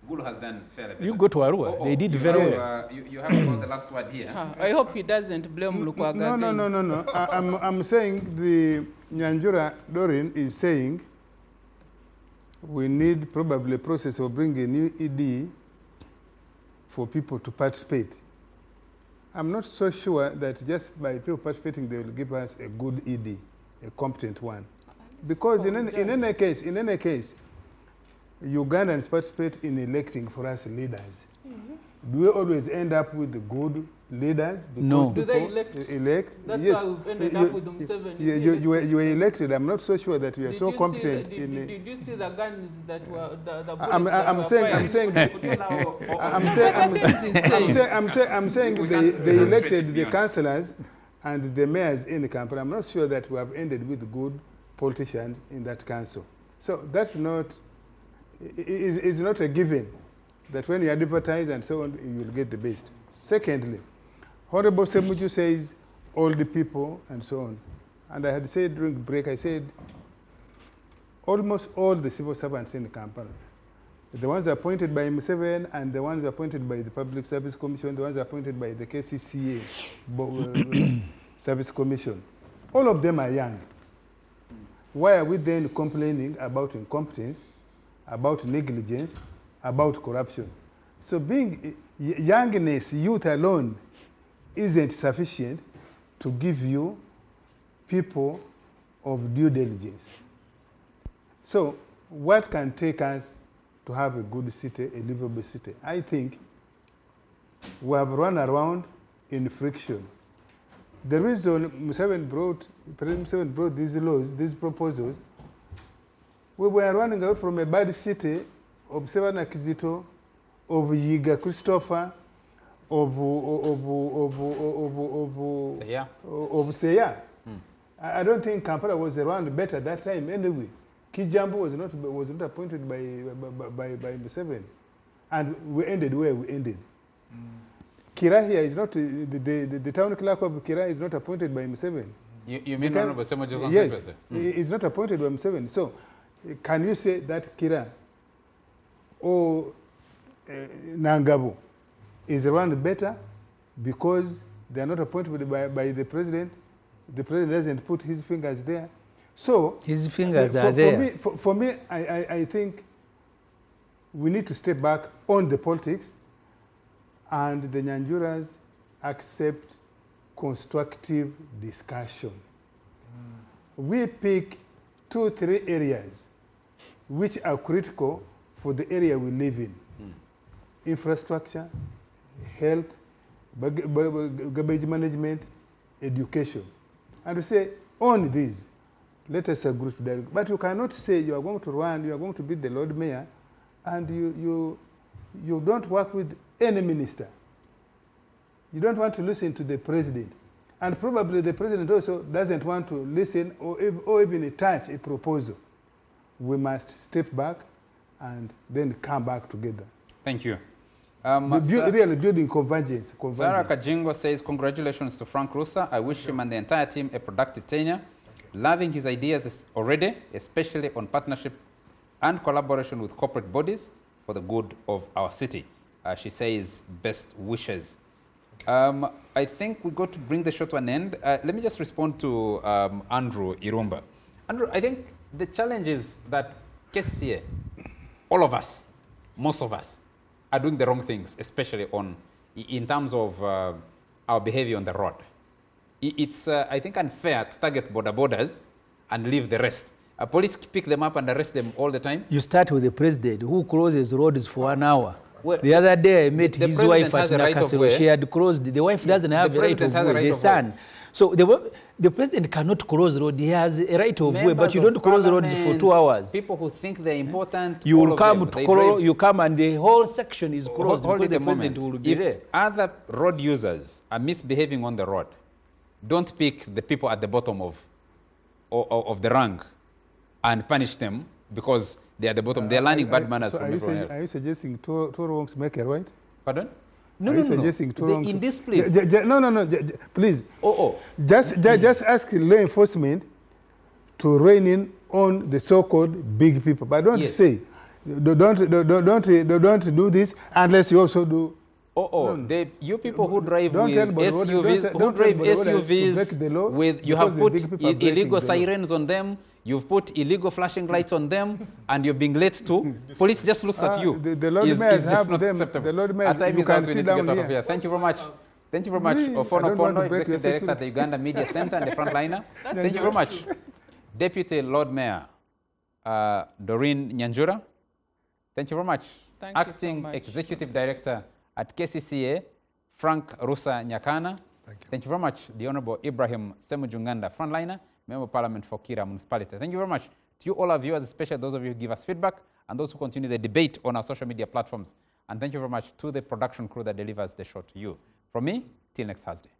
Gulu has done fairly better. You go to Arua. They did very well. You have about the last word here. I hope he doesn't blame Lukwago. No. I'm saying the Nyanjura Dorin is saying we need probably a process of bringing a new ED for people to participate. I'm not so sure that just by people participating they will give us a good ED, a competent one. Because in any case, Ugandans participate in electing for us leaders. Do we always end up with the good leaders? No. Do they elect? That's why we've ended up with them 7. You were elected. I'm not so sure that you are so competent. Did you see the guns that were the bullets I'm saying they elected the councillors and the mayors in the campaign. I'm not sure that we have ended with good politicians in that council. So that's not, it's not a given that when you advertise and so on, you will get the best. Secondly, Honorable Semuju says all the people and so on. And I had said during the break, I said almost all the civil servants in Kampala, the ones appointed by Museveni and the ones appointed by the Public Service Commission, the ones appointed by the KCCA Service Commission, all of them are young. Why are we then complaining about incompetence, about negligence, about corruption? So being youngness, youth alone, isn't sufficient to give you people of due diligence. So what can take us to have a good city, a livable city? I think we have run around in friction. The reason President Museveni brought these laws, these proposals, we were running out from a bad city of Sevana Kizito, of Yiga Christopher, of Seya. I don't think Kampala was around better that time anyway. Kijambo was not appointed by Museveni, and we ended where we ended. Kira here is not the town clerk of Kira is not appointed by Museveni. You mean Honorable Semuju? Yes, is not appointed by Museveni. So, can you say that Kira or Nangabo is around better because they are not appointed by the president? The president doesn't put his fingers there. So his fingers are there. For me, I think we need to step back on the politics, and the Nyanjuras accept constructive discussion. We pick 2 or 3 areas which are critical for the area we live in. Infrastructure, health, garbage management, education. And we say, on these, let us agree to that. But you cannot say you are going to run, you are going to be the Lord Mayor, and you don't work with any minister. You don't want to listen to the president. And probably the president also doesn't want to listen or even touch a proposal. We must step back and then come back together. Thank you. Really building convergence. Sarah Kajingo says, congratulations to Frank Rusa. I wish him and the entire team a productive tenure. Loving his ideas already, especially on partnership and collaboration with corporate bodies for the good of our city. She says, best wishes. I think we got to bring the show to an end. Let me just respond to Andrew Irumba. Andrew, I think the challenge is that KCCA, all of us, most of us, are doing the wrong things, especially in terms of our behavior on the road. It's, I think, unfair to target borders and leave the rest. Police pick them up and arrest them all the time. You start with the president who closes roads for 1 hour. Well, the other day I met his wife at Nakasero. She had closed. The wife doesn't have a right of way, the son. So the president cannot close road. He has a right of way, but you don't close roads for 2 hours. People who think they're important, you will come to close. You come and the whole section is closed because the president will be there. If other road users are misbehaving on the road, don't pick the people at the bottom of the rank and punish them because they are at the bottom. They're learning bad manners from everyone else. Are you suggesting two wrongs make a right? Pardon? No. Indiscipline. No. Please. Just ask law enforcement to rein in on the so-called big people. But don't say, don't do this unless you also do. You people who drive with SUVs, with you have put illegal sirens on them. You've put illegal flashing lights on them, and you're being late to. Police just looks at you. The Lord Mayors have them. Acceptable. The Lord Mayors, you can sit down here. Thank you very much. Thank you very much, Ofono Pondo, Executive Director at the Uganda Media Center and the Frontliner. Thank you very much. Deputy Lord Mayor Doreen Nyanjura, Thank you very much. Thank you so Acting much. Executive Director at KCCA, Frank Rusa Nyakana. Thank you very much. The Honorable Ibrahim Semujunganda, Frontliner, Member of Parliament for Kira Municipality. Thank you very much to you all our viewers, especially those of you who give us feedback and those who continue the debate on our social media platforms. And thank you very much to the production crew that delivers the show to you. From me, till next Thursday.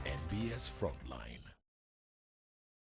NBS Frontline.